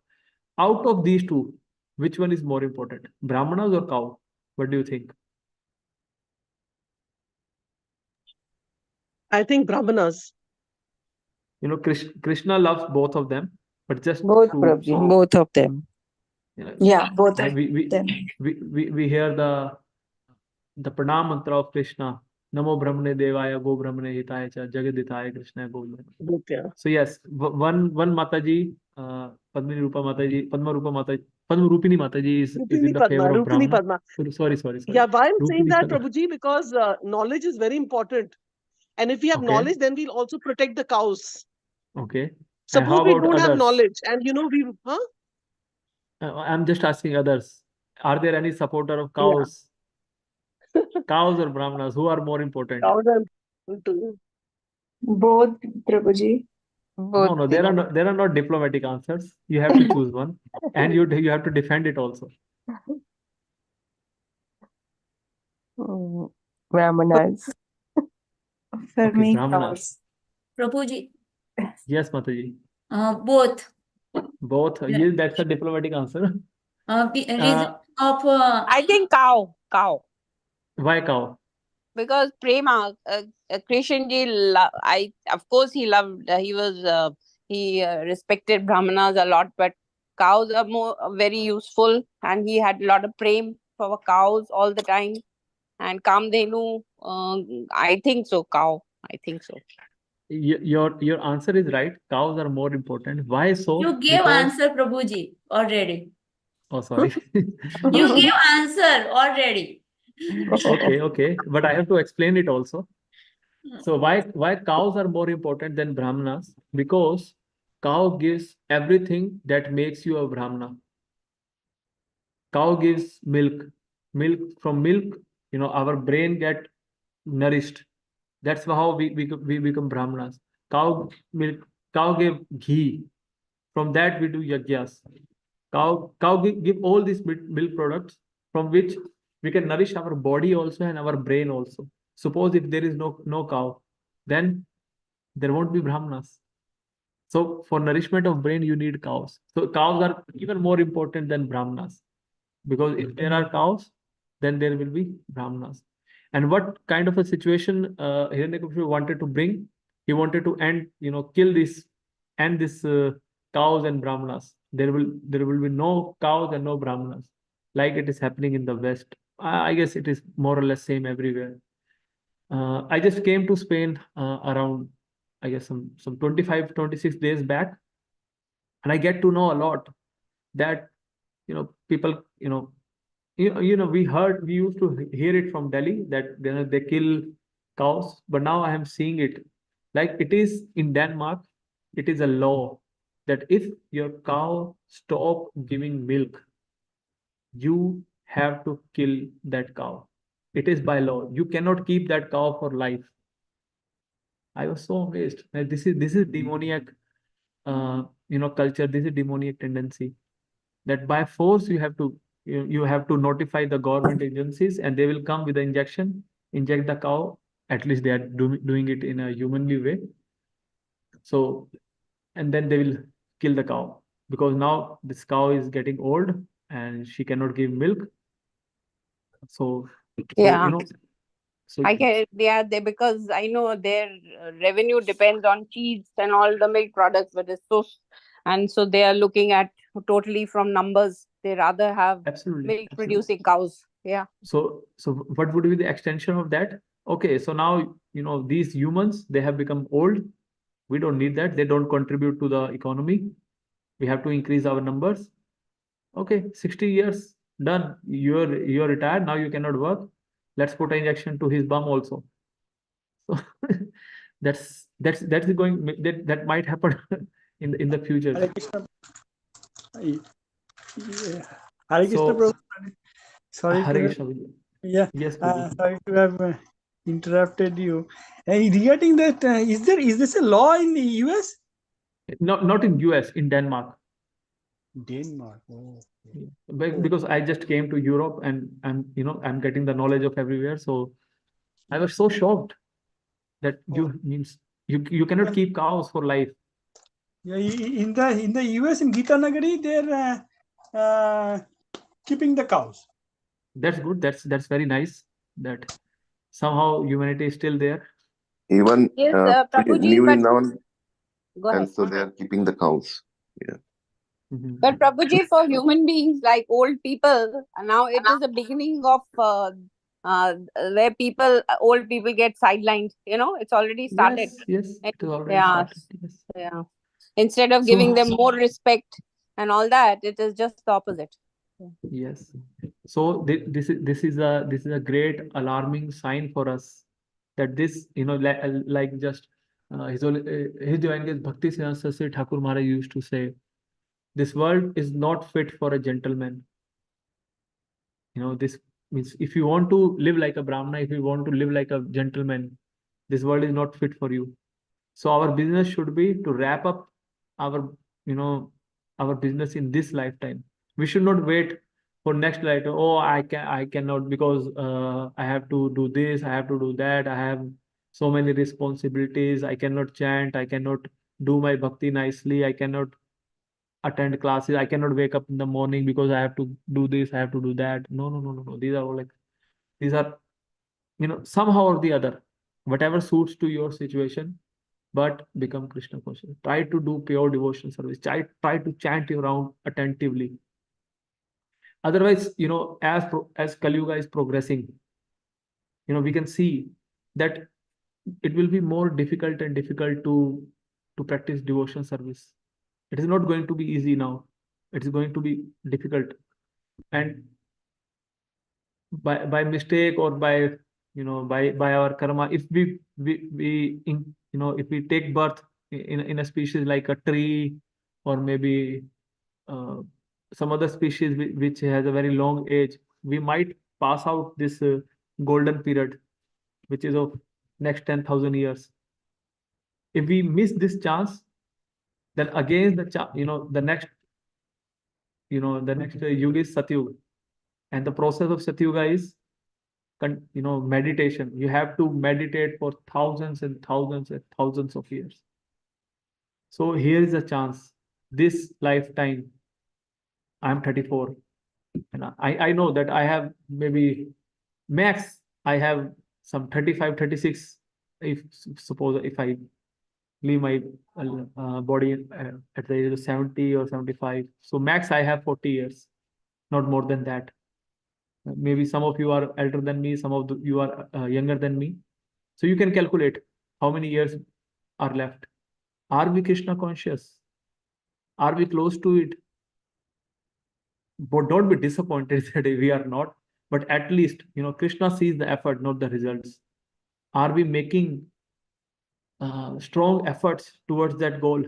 Out of these two, which one is more important, Brahmanas or cow? What do you think? I think Brahmanas. You know, Krishna loves both of them, but just Both, to, Prabhuji, both of them. you know, Yeah, both and of we them. hear the pranam mantra of Krishna. Namo Brahmane Devaya Go Brahmane Hitaya Cha Jagaditaya Krishna Govinda. Both, yeah. So yes, one Mataji, Padma Rupa Mataji Padma Rupini Mataji is in the favor of Rupini Brahmana. Padma. Sorry. Yeah, why I'm saying Rupini that, Padma. Prabhuji, because knowledge is very important. And if we have Okay. knowledge, then we'll also protect the cows. Okay. And Suppose how we about don't have others? knowledge and I'm just asking others. Are there any supporter of cows? Cows or Brahmanas? Who are more important? Cows are important to you. Both, Prabhuji. Both. No, there are not diplomatic answers. You have to choose one, and you have to defend it also. Brahmanas. For Okay, me, Brahmanas. Prabhuji, Yes, Mataji. both. Both. Yeah. Yes, that's a diplomatic answer. The reason of I think cow. Why cow? Because Prema, Krishnji, of course he loved, he respected Brahmanas a lot, but cows are very useful, and he had a lot of prem for cows all the time. And Kamdhenu, I think so, cow. I think so. Your answer is right. Cows are more important. Why so? you gave Because... answer, Prabhuji, already. Oh, sorry. You gave answer already. Okay. But I have to explain it also. So why cows are more important than Brahmanas? Because cow gives everything that makes you a Brahmana. Cow gives milk. From milk, our brain get nourished. That's how we become Brahmanas. Cow give ghee. From that we do yajnas. Cow give all these milk products from which we can nourish our body also and our brain also. Suppose if there is no cow, then there won't be Brahmanas. So for nourishment of brain, you need cows. So cows are even more important than Brahmanas, because if there are cows, then there will be Brahmanas. And what kind of a situation Hiranyakashipu wanted to bring? He wanted to kill this cows and Brahmanas. There will be no cows and no Brahmanas, like it is happening in the West. I guess it is more or less same everywhere. I just came to Spain around, I guess, some 25, 26 days back, and I get to know a lot that people we used to hear it from Delhi that they kill cows, but now I am seeing it like it is in Denmark. It is a law that if your cow stop giving milk, you have to kill that cow. It is by law. You cannot keep that cow for life. I was so amazed. This is demoniac, culture. This is demoniac tendency. That by force you have to notify the government agencies, and they will come with the injection, inject the cow. At least they are doing it in a humanly way. So, and then they will kill the cow, because now this cow is getting old and she cannot give milk. So Yeah. So I can, because I know their revenue depends on cheese and all the milk products, but it's so they are looking at totally from numbers. They rather have milk producing cows. Yeah. So what would be the extension of that? Okay, so now these humans, they have become old. We don't need that. They don't contribute to the economy. We have to increase our numbers. Okay, 60 years done. You're retired now. You cannot work. Let's put an injection to his bum also. So that's going that might happen in the future. Hare Krishna. Yeah. Hare Krishna, Prabhu. Sorry. Hare Krishna. Yeah. Yes. Sorry to have interrupted you. Regarding that, is this a law in the US? Not in US, in Denmark. Denmark. Oh. Because I just came to Europe, and I'm getting the knowledge of everywhere. So I was so shocked that you cannot keep cows for life. Yeah, in the US, in Gita Nagari, they're keeping the cows. That's good. That's very nice. That somehow humanity is still there. Even Prabhuji, newly known, go ahead. and so they are keeping the cows. Yeah. But Prabhuji, for human beings like old people, now it is the beginning of where old people get sidelined. It's already started. Yes, it is already started. Yes. Yeah. Instead of giving them more respect and all that, it is just the opposite. Yes. So this is a great alarming sign for us, that this like just His Divine Grace Bhakti Siddhanta Saraswati Thakur Maharaj used to say, this world is not fit for a gentleman. This means if you want to live like a Brahmana, if you want to live like a gentleman, this world is not fit for you. So our business should be to wrap up our business in this lifetime. We should not wait for next lifetime. Oh, I cannot, because I have to do this, I have to do that, I have so many responsibilities, I cannot chant, I cannot do my bhakti nicely, I cannot attend classes, I cannot wake up in the morning because I have to do this, I have to do that. No. These are all somehow or the other, whatever suits to your situation, but become Krishna conscious. Try to do pure devotion service. Try to chant around attentively. Otherwise, as Kali Yuga is progressing, we can see that it will be more difficult and difficult to practice devotion service. It is not going to be easy now. It is going to be difficult, and by mistake or by by our karma, if we if we take birth in a species like a tree, or maybe some other species which has a very long age, we might pass out this golden period, which is of next 10,000 years. If we miss this chance, then again the next yuga is Satyuga, and the process of Satyuga is meditation. You have to meditate for thousands and thousands and thousands of years. So here is a chance. This lifetime, I'm 34, and I know that I have maybe max, I have some 35, 36. Suppose if I leave my body at the age of 70 or 75, so max I have 40 years, not more than that. Maybe some of you are elder than me, some of you are younger than me. So you can calculate how many years are left. Are we Krishna conscious? Are we close to it? But don't be disappointed that we are not. But at least, Krishna sees the effort, not the results. Are we making strong efforts towards that goal?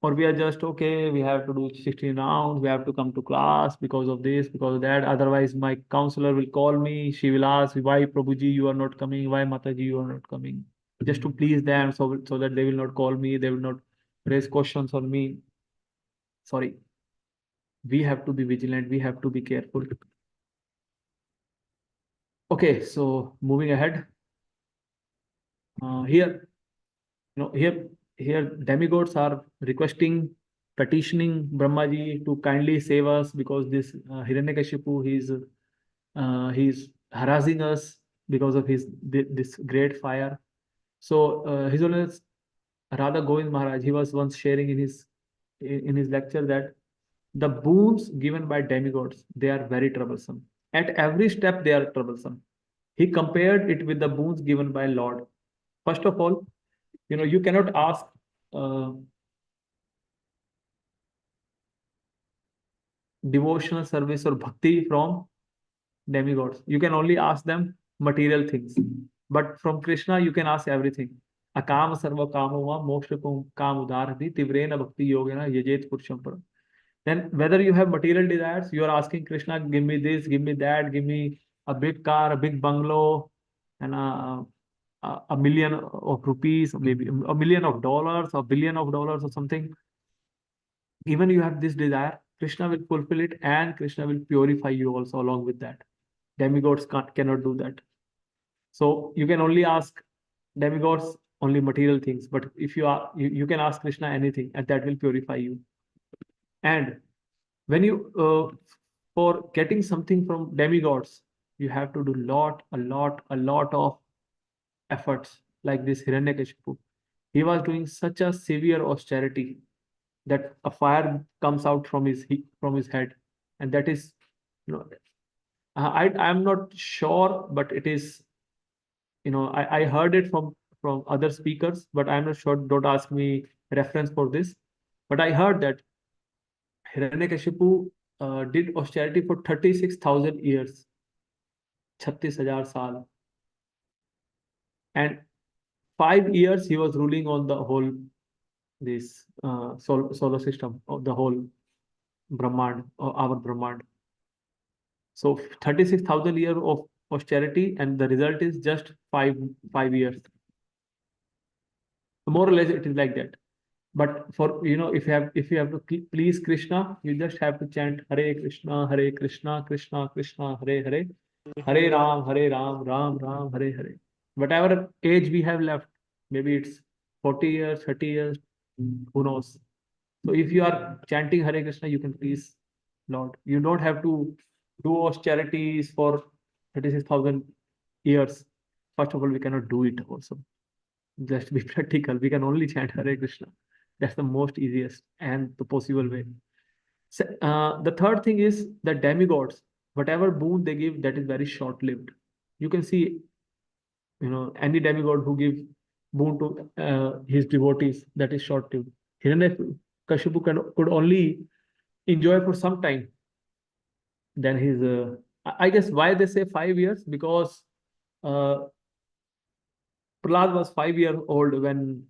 or we are just okay, we have to do 16 rounds, we have to come to class because of this, because of that. Otherwise, my counselor will call me. She will ask, why Prabhuji you are not coming? Why Mataji you are not coming? Just to please them, so that they will not call me, they will not raise questions on me. Sorry. We have to be vigilant. We have to be careful. Okay, so moving ahead. Here, here demigods are requesting, petitioning Brahmaji to kindly save us, because this Hiranyakashipu, he's harassing us because of this great fire. So His Holiness Radha Govind Maharaj, he was once sharing in his lecture that the boons given by demigods, they are very troublesome. At every step, they are troublesome. He compared it with the boons given by Lord. First of all, you cannot ask devotional service or bhakti from demigods. You can only ask them material things. But from Krishna, you can ask everything. Akam sarva kamova moksha kam udarati tivrena bhakti yogena yajet purusham param. Then whether you have material desires, you are asking Krishna, give me this, give me that, give me a big car, a big bungalow, and a million of rupees, or maybe $1 million, or $1 billion or something. Even you have this desire, Krishna will fulfill it, and Krishna will purify you also along with that. Demigods cannot do that. So you can only ask demigods only material things, but if you can ask Krishna anything, and that will purify you. And when you for getting something from demigods, you have to do a lot of efforts. Like this Hiranyakashipu, he was doing such a severe austerity that a fire comes out from his head, and that is, I'm not sure, but it is, I heard it from other speakers, but I'm not sure. Don't ask me reference for this, but I heard that Hiranyakashipu did austerity for 36,000 years, 36,000 saal, and 5 years he was ruling on the whole this solar system of the whole Brahmand, or our Brahmand. So 36,000 years of austerity, and the result is just 5 years. More or less, it is like that. But for if you have to please Krishna, you just have to chant Hare Krishna, Krishna Krishna, Hare Hare, Hare Ram, Ram Ram, Hare Hare. Whatever age we have left, maybe it's 40 years, 30 years, who knows. So if you are chanting Hare Krishna, you can please Lord. You don't have to do austerities for 36,000 years. First of all, we cannot do it also. Just to be practical, we can only chant Hare Krishna. That's the most easiest and the possible way. So, the third thing is the demigods, whatever boon they give, that is very short-lived. You can see, any demigod who gives boon to his devotees, that is short-lived. Hiranyakashipu could only enjoy for some time. Then his, I guess why they say 5 years, because Prahlad was 5 years old when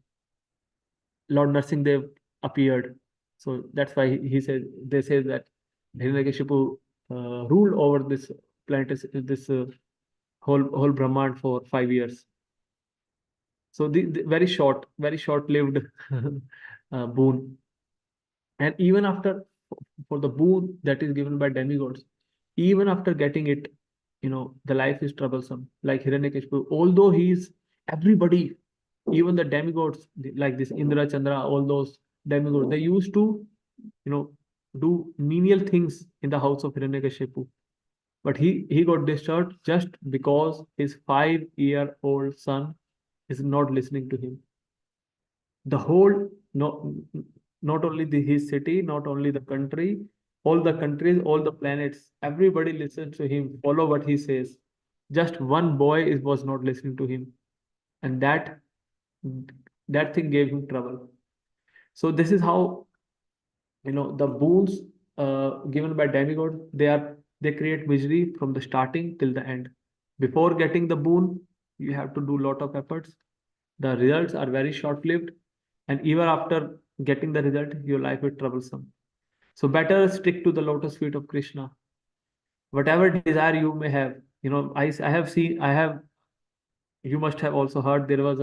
Lord Narsinghdev appeared. So that's why they say that Hiranyakashipu ruled over this planet, this whole Brahmand for 5 years. So the very short-lived boon. And even after, for the boon that is given by demigods, even after getting it, the life is troublesome. Like Hiranyakashipu, although he's everybody, even the demigods like this Indra, Chandra, all those demigods, they used to, do menial things in the house of Hiranyakashipu. But he got disturbed just because his 5-year-old son is not listening to him. The whole, not only his city, not only the country, all the countries, all the planets, everybody listens to him, follow what he says. Just one boy was not listening to him, and that thing gave him trouble. So this is how, the boons given by demigod, they create misery from the starting till the end. Before getting the boon, you have to do a lot of efforts. The results are very short-lived, and even after getting the result, your life is troublesome. So better stick to the lotus feet of Krishna. Whatever desire you may have, I have seen, you must have also heard there was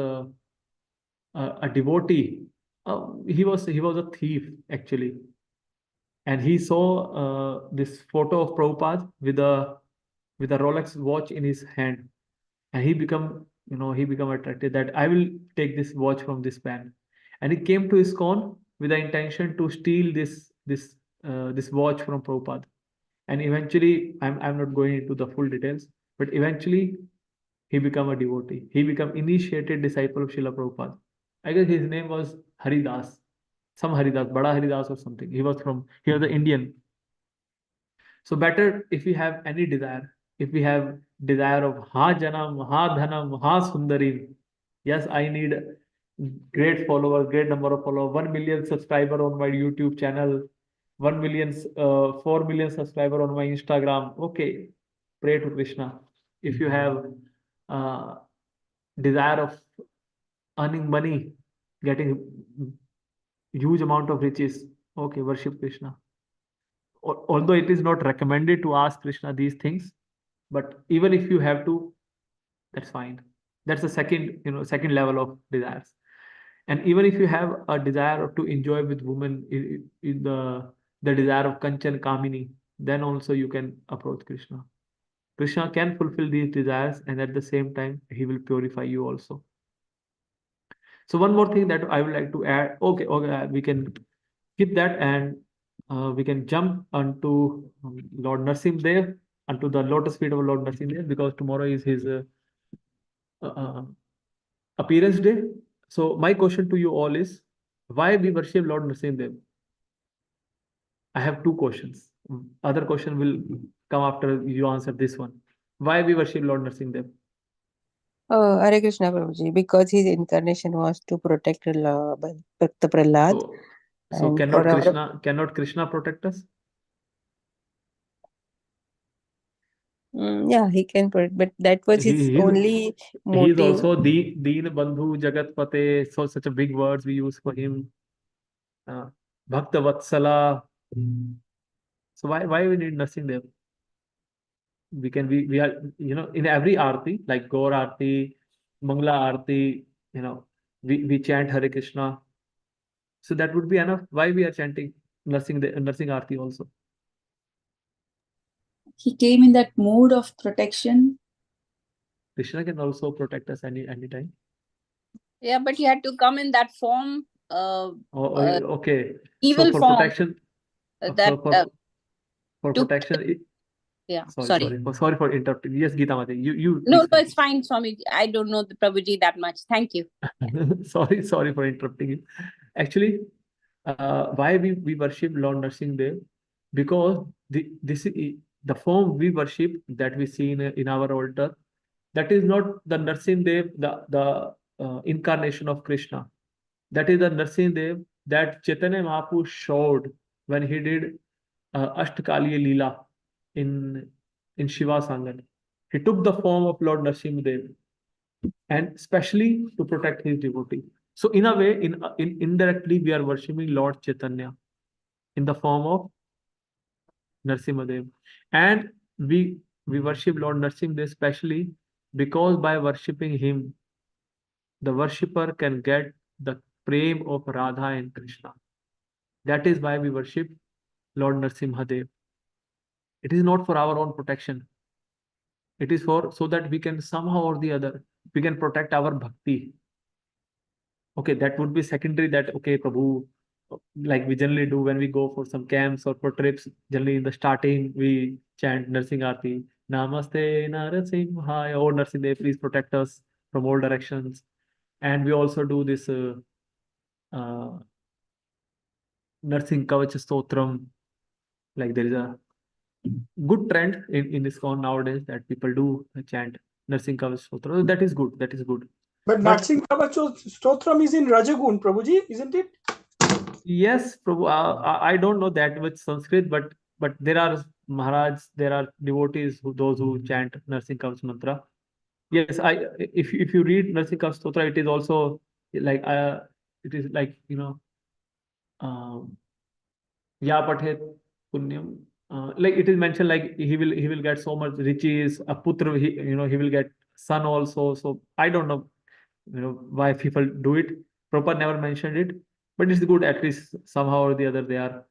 a devotee. He was a thief actually, and he saw this photo of Prabhupada with a Rolex watch in his hand, and he become attracted that I will take this watch from this man, and he came to ISKCON with the intention to steal this watch from Prabhupada, and eventually I'm not going into the full details, but eventually he became a devotee. He became initiated disciple of Srila Prabhupada. I guess his name was Haridas, some Haridas, Bada Haridas or something. He was an Indian. So better if we have any desire, if we have desire of Ha Janam, Ha Dhanam, Ha Sundarim. Yes, I need great followers, great number of followers, 1 million subscriber on my YouTube channel, 4 million subscriber on my Instagram. Okay, pray to Krishna. If you have desire of earning money, getting huge amount of riches, okay, worship Krishna. Although it is not recommended to ask Krishna these things, but even if you have to, that's fine. That's the second level of desires. And even if you have a desire to enjoy with women, in the desire of Kanchan Kamini, then also you can approach Krishna. Krishna can fulfill these desires, and at the same time, he will purify you also. So one more thing that I would like to add. Okay, we can skip that, and we can jump onto Lord Narsimdev, onto the lotus feet of Lord Narsimdev, because tomorrow is his appearance day. So my question to you all is, why we worship Lord Narsimdev? I have two questions. Other question will come after you answer this one. Why we worship Lord Narsimdev? Hare Krishna Prabhuji, because his incarnation was to protect Bhakta Prahlad. So And cannot Krishna protect us? Yeah, he can protect, but that was his only motive. He is also Deen Bandhu Jagatpate. So such a big words we use for him. Bhakta Vatsala. So why we need Narsimdev? We are, in every arti, like Gaur Arti, Mangla Arti, we chant Hare Krishna. So that would be enough. Why we are chanting Narsing Arti also? He came in that mood of protection. Krishna can also protect us anytime. Yeah, but he had to come in that form. Okay. Evil so for form. Protection, for protection. Yeah, sorry for interrupting. Yes, Geeta Mate, you. No, it's fine, Swami. I don't know the Prabhuji that much. Thank you. sorry for interrupting you. Actually, why we worship Lord Narsimdev? Because the form we worship that we see in our altar, that is not the Narsimdev, the incarnation of Krishna. That is the Narsimdev that Chaitanya Mahaprabhu showed when he did Ashtakaliya Leela in Shiva Sangan. He took the form of Lord Narsimdev, and especially to protect his devotee. So in a way, indirectly, we are worshipping Lord Chaitanya in the form of Narsimhadev. And we worship Lord Narsimhadev especially because by worshipping him, the worshipper can get the prem of Radha and Krishna. That is why we worship Lord Narsimhadev. It is not for our own protection. It is so that we can somehow or the other, we can protect our bhakti. Okay, that would be secondary, that, okay, Prabhu, like we generally do when we go for some camps or for trips, generally in the starting, we chant Narsing Arti, Namaste Narasimhaya, oh Narsimdev, please protect us from all directions. And we also do this Narsing Kavach Stotram. Like there is a good trend in ISKCON nowadays that people do chant Narsing Kavach Stotram. That is good. That is good. But Narsing Kavach Stotram is in Rajagun, Prabhuji, isn't it? Yes, Prabhu. I don't know that much Sanskrit, but there are Maharaj, there are devotees those who chant Narsing Kavach mantra. Yes, if you read Narsing Kavach Stotra, it is also like it is like Ya pathet punyam. Like it is mentioned, like he will get so much riches. A putra, he will get son also. So I don't know, why people do it. Prabhupada never mentioned it, but it's good. At least somehow or the other they are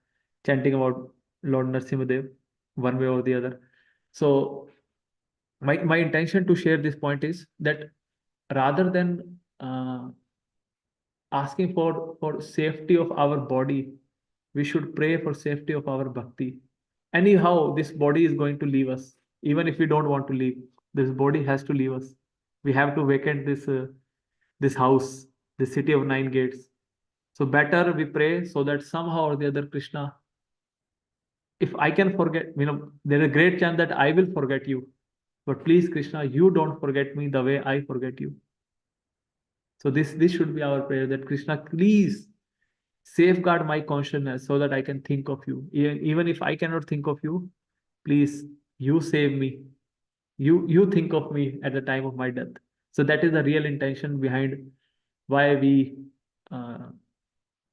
chanting about Lord Nrsimhadev, one way or the other. So my intention to share this point is that rather than asking for safety of our body, we should pray for safety of our bhakti. Anyhow, this body is going to leave us. Even if we don't want to leave, this body has to leave us. We have to vacate this house, the city of 9 gates. So better we pray so that somehow or the other Krishna, if I can forget, there's a great chance that I will forget you. But please, Krishna, you don't forget me the way I forget you. So this should be our prayer, that Krishna, please safeguard my consciousness so that I can think of you. Even if I cannot think of you, please, you save me. You think of me at the time of my death. So that is the real intention behind why we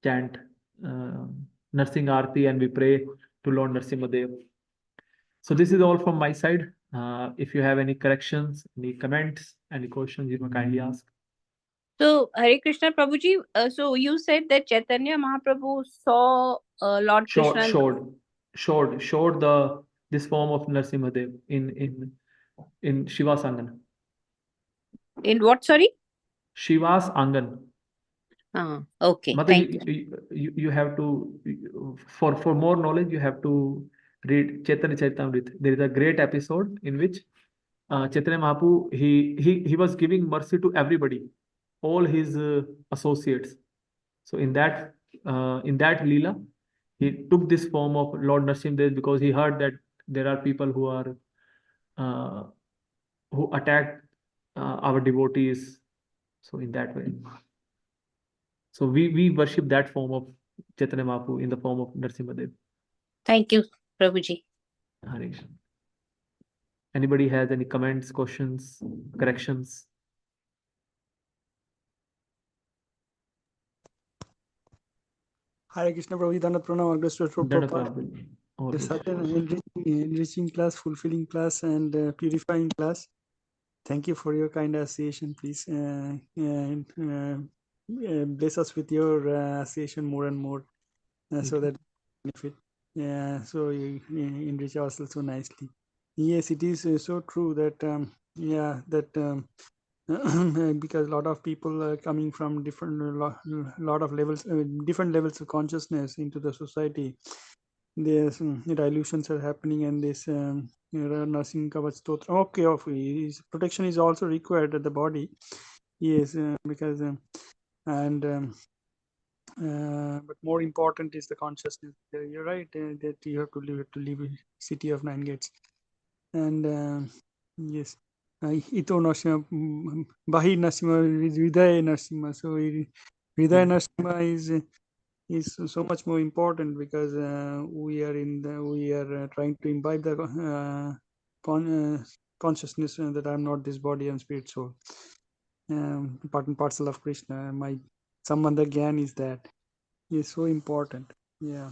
chant Narsing Aarti and we pray to Lord Nrsimhadev. So this is all from my side. If you have any corrections, any comments, any questions, you may kindly ask. So, Hare Krishna Prabhuji, so you said that Chaitanya Mahaprabhu saw Lord Krishna. Showed this form of Nrsimhadev in Shiva's Angan. In what, sorry? Shiva's Angan. Okay, Mother, thank you. you have to, for more knowledge, you have to read Chaitanya Charitamrita. There is a great episode in which Chaitanya Mahaprabhu, he was giving mercy to everybody, all his associates. So in that Leela, he took this form of Lord Nrsimhadev because he heard that there are people who attack our devotees. So in that way. So we worship that form of Chaitanya Mahaprabhu in the form of Nrsimhadev. Thank you, Prabhuji. Hare Krishna. Anybody has any comments, questions, corrections? Hare Krishna Prabhu, Dhanat Pranam, Agrestor for Dana Prabhupada. Prabhu. All Such good. an enriching class, fulfilling class, and purifying class. Thank you for your kind association, please. Bless us with your association more and more so that benefit. So you enrich ourselves so nicely. Yes, it is so true that because a lot of people are coming from different lot of levels, different levels of consciousness into the society. There's dilutions are happening, and this nursing kavach stotra. Okay, protection is also required at the body. Yes, because but more important is the consciousness. You're right that you have to live in city of 9 gates, and yes, ito Narasimha, Bahi Narasimha, Hridaya Narasimha. So Hridaya Narasimha is so much more important because we are trying to imbibe the consciousness that I'm not this body, I'm spirit soul, part and parcel of Krishna. My Sambandha Gyan is that. Is so important. Yeah.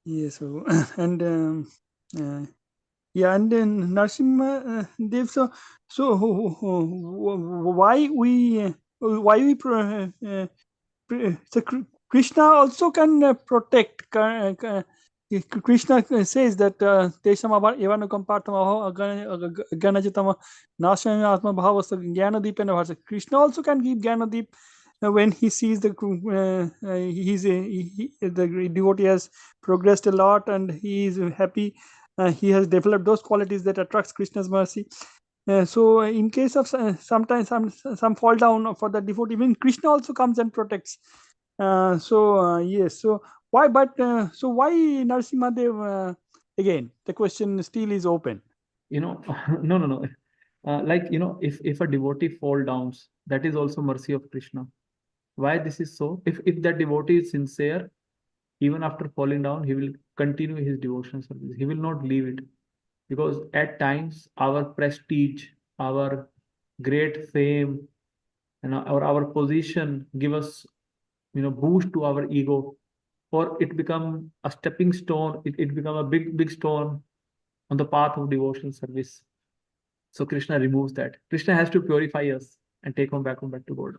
Yeah. So and yeah, and then Narasimha Dev. So why we so Krishna also can protect. Krishna says that Tesham Evanukam Partham Ganajatama Nasham Atma Bhavasa Gyanadip and Bhavasa. Krishna also can give Gyanadip when he sees the the devotee has progressed a lot and he is happy. He has developed those qualities that attracts Krishna's mercy. So in case of sometimes some fall down for the devotee, even Krishna also comes and protects. Yes. So why? But so why Narasimhadev? Again, the question still is open. No. Like if a devotee fall downs, that is also mercy of Krishna. Why this is so? If that devotee is sincere, even after falling down, he will continue his devotion service. He will not leave it. Because at times our prestige, our great fame, or our position give us boost to our ego, or it become a stepping stone, it become a big stone on the path of devotional service. So Krishna removes that. Krishna has to purify us and take back to God.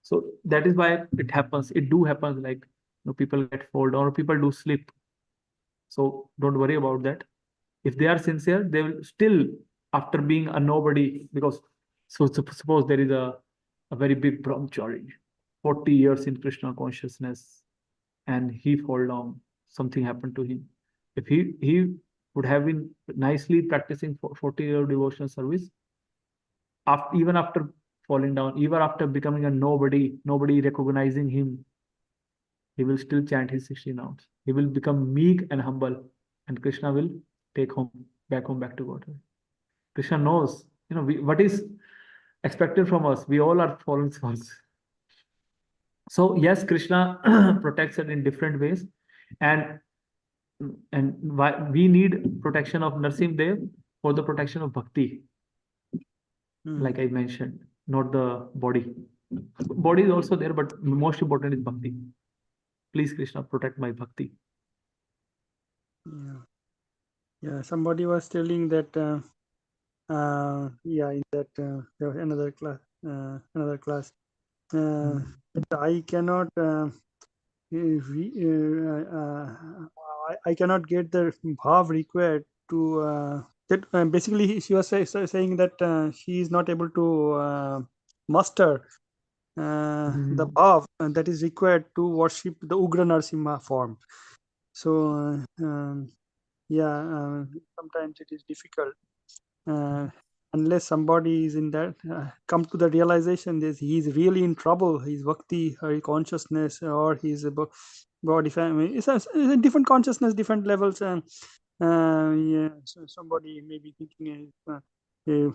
So that is why it happens. It do happens, like people get fall down or people do slip. So don't worry about that. If they are sincere, they will still, after being a nobody, because suppose there is a very big brahmachari, 40 years in Krishna consciousness, and he fall down, something happened to him. If he would have been nicely practicing for 40-year devotional service, even after falling down, even after becoming a nobody recognizing him, he will still chant his 16 rounds. He will become meek and humble, and Krishna will take back to God. Krishna knows, what is expected from us. We all are fallen souls. So yes, Krishna protects us in different ways, and why we need protection of Narsimha Dev for the protection of bhakti. Like I mentioned, not the body. Body is also there, but most important is bhakti. Please, Krishna, protect my bhakti. Yeah. Somebody was telling that. In that there was another class. I cannot. I cannot get the bhav required to that. Basically, she was saying that she is not able to muster the bhav that is required to worship the Ugra Narsimha form. So sometimes it is difficult unless somebody is in that come to the realization that he is really in trouble. His bhakti, or consciousness, or his body family. It's a different consciousness, different levels, and so somebody may be thinking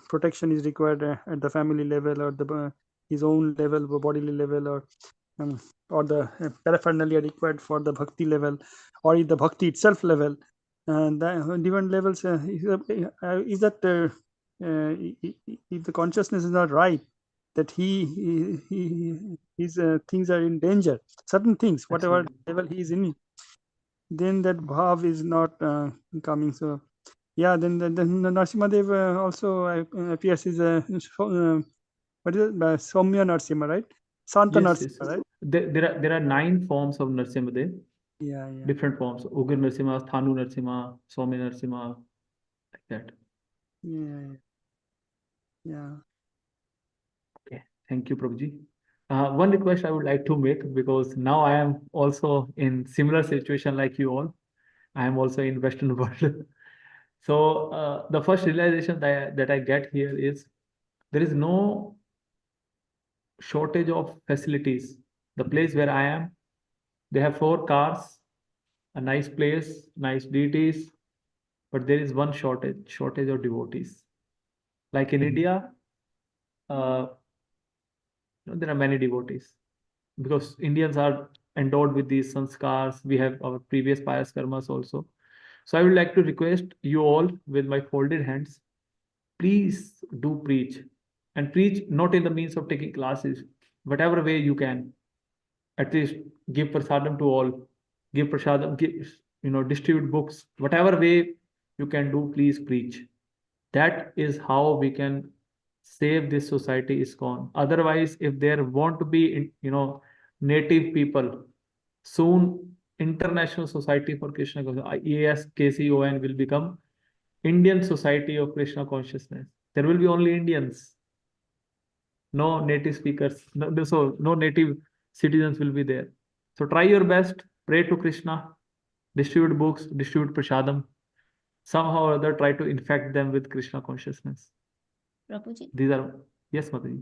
protection is required at the family level, or the his own level, bodily level, or the paraphernalia required for the bhakti level, or the bhakti itself level, and different levels. Is that if the consciousness is not right, that his things are in danger, certain things, whatever level he is in, then that bhav is not coming. So then the Narsimha Dev also appears as what is it? Soumya Narsimha, right? Santa Narsimha, right? There are 9 forms of Narsimha Dev. Yeah. Different forms: Ugra Narsimha, Sthanu Narsimha, Soumya Narsimha, like that. Yeah. Okay, thank you, Prabhuji. One request I would like to make, because now I am also in similar situation like you all. I am also in Western world. So the first realization that I get here is there is no shortage of facilities. The place where I am, they have 4 cars, a nice place, nice deities, but there is one shortage of devotees. Like in India, there are many devotees, because Indians are endowed with these sanskars. We have our previous pious karmas also. So I would like to request you all, with my folded hands, please do preach, and preach not in the means of taking classes, whatever way you can. At least give prasadam to all, give prasadam, distribute books, whatever way you can do, please preach. That is how we can save this society ISKCON. Otherwise, if there want to be, native people, soon International Society for Krishna Consciousness, EASKCON, will become Indian Society of Krishna Consciousness. There will be only Indians, no native speakers, no native citizens will be there. So try your best, pray to Krishna, distribute books, distribute prasadam, somehow or other try to infect them with Krishna consciousness. Prabhuji, These are, yes, Mataji.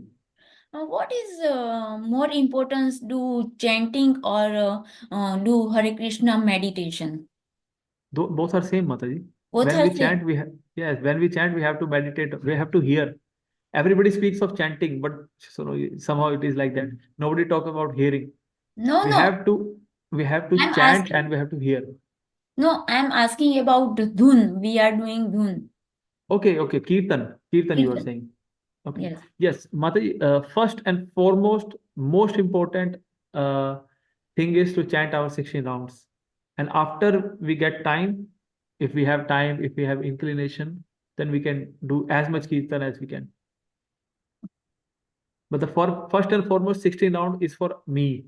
what is more importance, do chanting or do Hare Krishna meditation? Both are same, Mataji. Both When are we same. chant, when we chant, we have to meditate. We have to hear. Everybody speaks of chanting, but somehow it is like that. Nobody talk about hearing. No. We have to I'm chant asking, and we have to hear. no, I'm asking about the dhun. We are doing dhun. Okay. Kirtan you are Kirtan. saying. Okay. Yes. Mataji, first and foremost, most important, thing is to chant our 16 rounds. And after we get time, if we have time, if we have inclination, then we can do as much kirtan as we can. But the first and foremost 16 round is for me.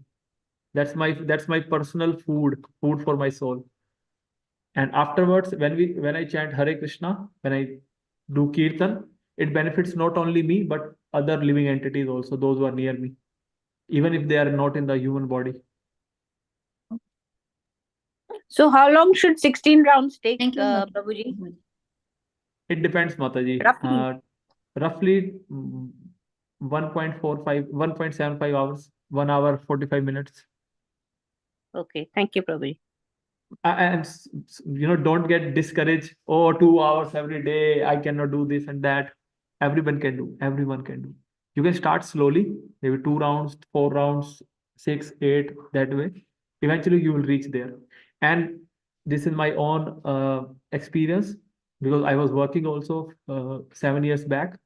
That's my personal food for my soul. And afterwards, when I chant Hare Krishna, when I do kirtan, it benefits not only me but other living entities also, those who are near me, even if they are not in the human body. So how long should 16 rounds take, Thank you, Prabhuji? It depends, Mataji. Roughly 1.75 hours, 1 hour 45 minutes. Okay, thank you, Prabhuji. And don't get discouraged. Oh, 2 hours every day, I cannot do this and that. Everyone can do. You can start slowly, maybe 2 rounds, 4 rounds, 6, 8, that way. Eventually you will reach there. And this is my own experience, because I was working also 7 years back.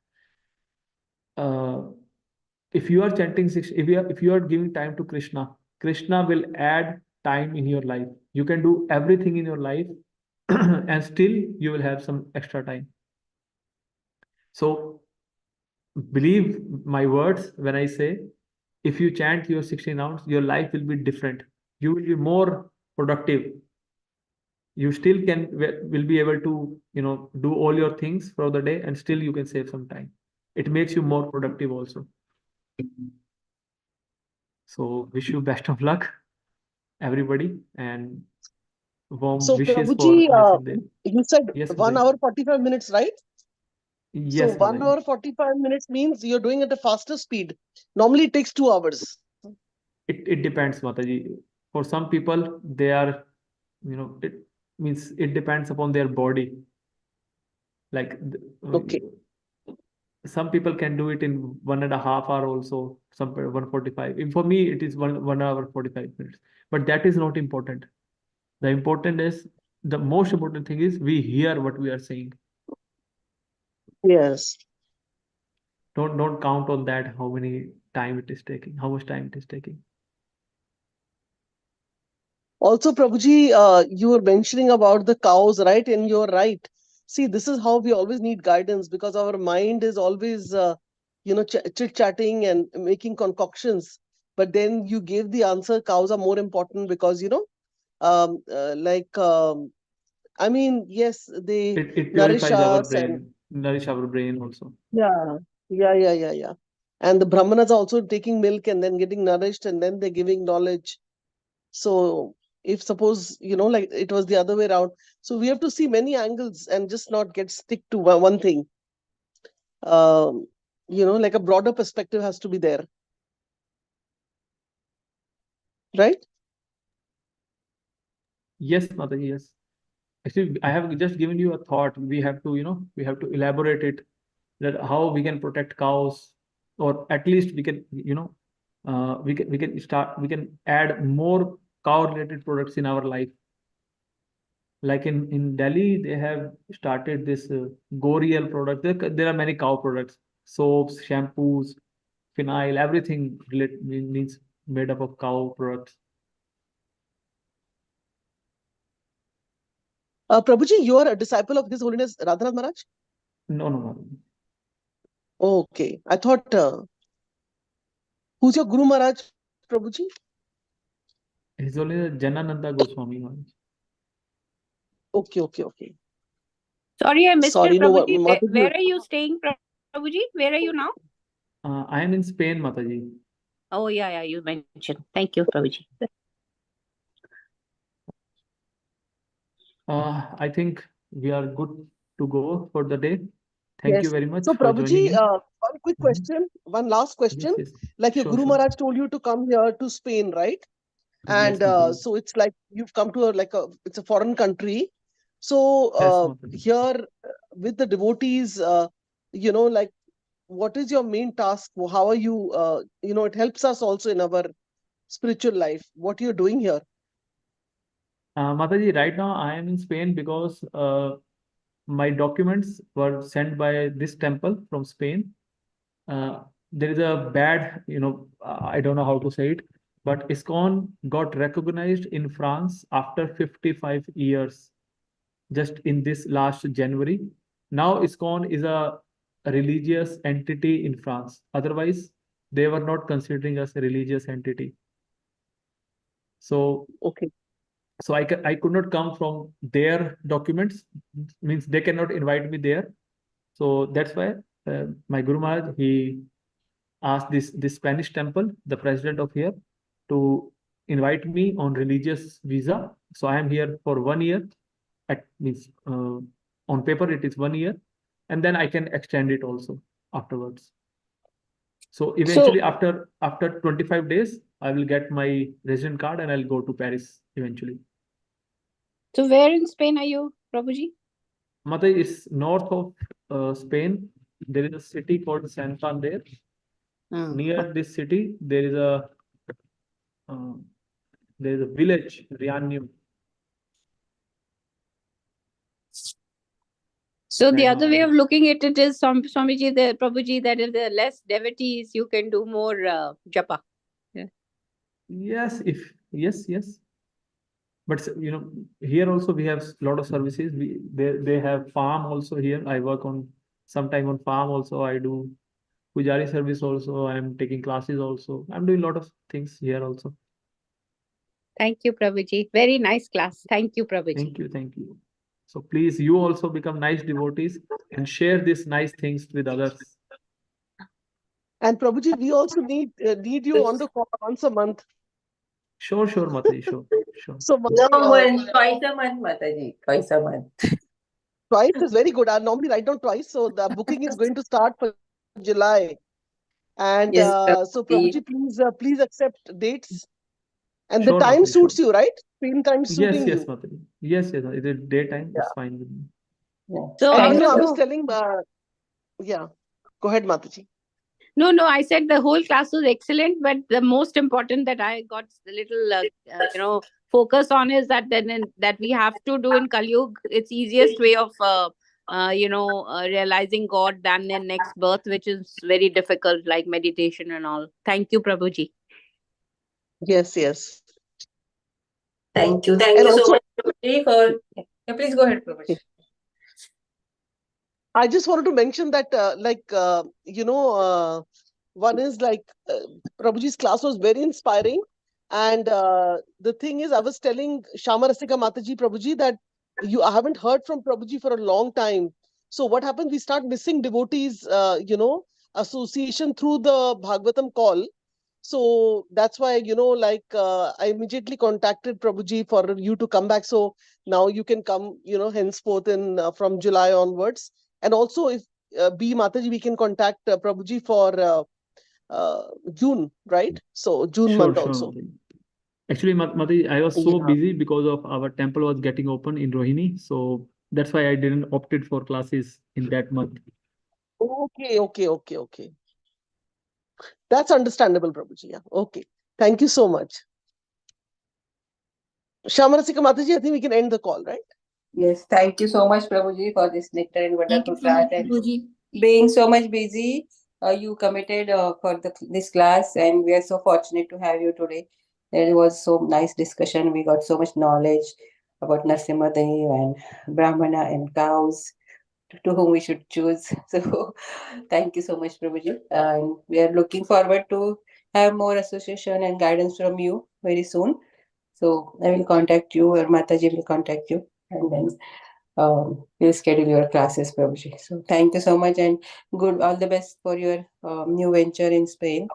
If you are chanting if you are giving time to Krishna will add time in your life. You can do everything in your life and still you will have some extra time. So believe my words when I say, if you chant your 16 rounds, your life will be different. You will be more productive. You still will be able to do all your things for the day, and still you can save some time. It makes you more productive also. So wish you best of luck, everybody, and warm So wishes for Prabhuji, Nitin. you said Yes, 1 Mataji. hour 45 minutes, right? Yes, So 1 Mataji. hour 45 minutes means you're doing at a faster speed. Normally it takes 2 hours. It depends, Mataji. For some people, they are, it means it depends upon their body. Like Okay. some people can do it in 1.5 hours also, some 1:45. For me, it is 1 hour 45 minutes. But that is not important. The most important thing is we hear what we are saying. Yes. Don't count on that, how much time it is taking. Also, Prabhuji, you were mentioning about the cows, right? And you're right. See, this is how we always need guidance, because our mind is always, chit-chatting and making concoctions. But then you gave the answer, cows are more important because, yes, they It nourish purifies our us, and brain also. yeah. And the Brahmanas are also taking milk and then getting nourished, and then they're giving knowledge. So if suppose, like it was the other way around, so we have to see many angles and just not stick to one thing. Like a broader perspective has to be there. Right? Yes, Mataji, yes. Actually, I have just given you a thought. We have to elaborate it, that how we can protect cows, or at least we can, we can add more cow-related products in our life. Like in Delhi, they have started this Goriel product. There are many cow products, soaps, shampoos, phenyl, everything means made up of cow products. Prabhuji, you are a disciple of His Holiness Radhanath Maharaj? No. Okay. I thought, who's your Guru Maharaj, Prabhuji? His Holiness Janananda Goswami Maharaj. Okay. Sorry, I missed Sorry, it, no, Prabhuji. Mataji. Where are you staying, Prabhuji? Where are you now? I am in Spain, Mataji. Oh, yeah, you mentioned. Thank you, Prabhuji. I think we are good to go for the day. Thank you Yes. very much So for joining Prabhuji, in. one quick question, one last question. Yes. Like your Sure. Guru Maharaj told you to come here to Spain, right? Yes, And Mataji. so it's like you've come to it's a foreign country. So Yes, Mataji. here with the devotees, like what is your main task? How are you? It helps us also in our spiritual life. What you're doing here? Mataji, right now I am in Spain because my documents were sent by this temple from Spain. There is a bad, I don't know how to say it. but ISKCON got recognized in France after 55 years, just in this last January. Now ISKCON is a religious entity in France. Otherwise, they were not considering us a religious entity. So Okay. so I could not come from their documents, means they cannot invite me there. So that's why my Guru Maharaj, he asked this Spanish temple, the president of here, to invite me on religious visa. So I am here for 1 year. At means on paper it is 1 year, and then I can extend it also afterwards. So eventually after 25 days, I will get my resident card and I'll go to Paris eventually. So where in Spain are you, Prabhuji? Matai is north of Spain. There is a city called Santander. Near this city, there is a village, Rianum. So the Right other now. way of looking at it is, Swamiji, Prabhuji, that if there are less devotees, you can do more japa. Yes, yes. But here also we have a lot of services. They have farm also here. I work on sometime on farm also. I do Pujari service also. I'm taking classes also. I'm doing a lot of things here also. Thank you, Prabhuji. Very nice class. Thank you, Prabhuji. Thank you. So please, you also become nice devotees and share these nice things with others. And Prabhuji, we also need you on the call once a month. Sure, Mataji, sure. So No, twice a month, Mataji. Twice a month. Twice is very good. I normally write down twice. So the booking is going to start for July. And Yes, so Prabhuji, please accept dates. And Sure, the time Mataji, suits sure. you, right? Screen time suiting Yes, you. Mataji. Yes. It is daytime. It's fine with me. Yeah. So And I also, was telling, yeah, go ahead, Mataji. no, I said the whole class was excellent, but the most important that I got a little, focus on is that that we have to do in Kali Yuga. It's easiest way of, realizing God than their next birth, which is very difficult, like meditation and all. Thank you, Prabhuji. Yes. Thank you. And Thank you so also, much, Prabhuji, for. Yeah, please go ahead, Prabhuji. I just wanted to mention that, one is like Prabhuji's class was very inspiring. And the thing is, I was telling Shama Rasika Mataji, Prabhuji, that I haven't heard from Prabhuji for a long time. So what happened? We start missing devotees, association through the Bhagvatam call. So that's why, I immediately contacted Prabhuji for you to come back. So now you can come, henceforth from July onwards. And also, if B Mataji, we can contact Prabhuji for June, right? So June month also. Mataji. Actually, Mataji, I was so Yeah. busy because of our temple was getting open in Rohini. So that's why I didn't opted for classes in that month. Okay. That's understandable, Prabhuji. Yeah. Okay. Thank you so much. Shamarasika Mataji, I think we can end the call, right? Yes, thank you so much, Prabhuji, for this nectar and Thank wonderful you so much, class. And Prabhuji. being so much busy, you committed for this class, and we are so fortunate to have you today. There was so nice discussion. We got so much knowledge about Narsimha Dev and Brahmana and cows, to whom we should choose. So thank you so much, Prabhuji. And we are looking forward to have more association and guidance from you very soon. So I will contact you, or Mataji will contact you, and then we'll schedule your classes, Prabhuji. So thank you so much, and all the best for your new venture in Spain.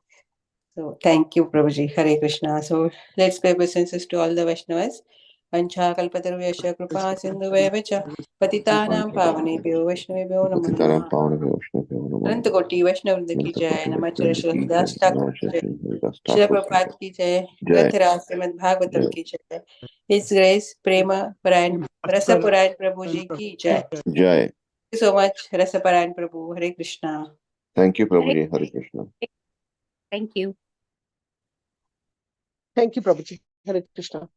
So thank you, Prabhuji. Hare Krishna. So let's pay obeisances to all the Vaishnavas. Vancha kalpatarvyasya kripa sindhuvevacha patitanam pavanebhyo Vaishnavebhyo namo Patitaram namaha. Pavane Vaishnavyo Namo अनंत कोटि वैष्णव वृंद की जय, नमः दास ठाकुर की जय, श्रील प्रभुपाद की जय, ग्रंथराज श्रीमद् भागवतम की जय, His Grace प्रेम परायण रसपरायण प्रभु जी की जय. Jai. Thank you so much, रसपरायण Prabhu. Hare Krishna. Thank you, Prabhuji. Hare Krishna. Thank you. Thank you, Prabhuji. Hare Krishna.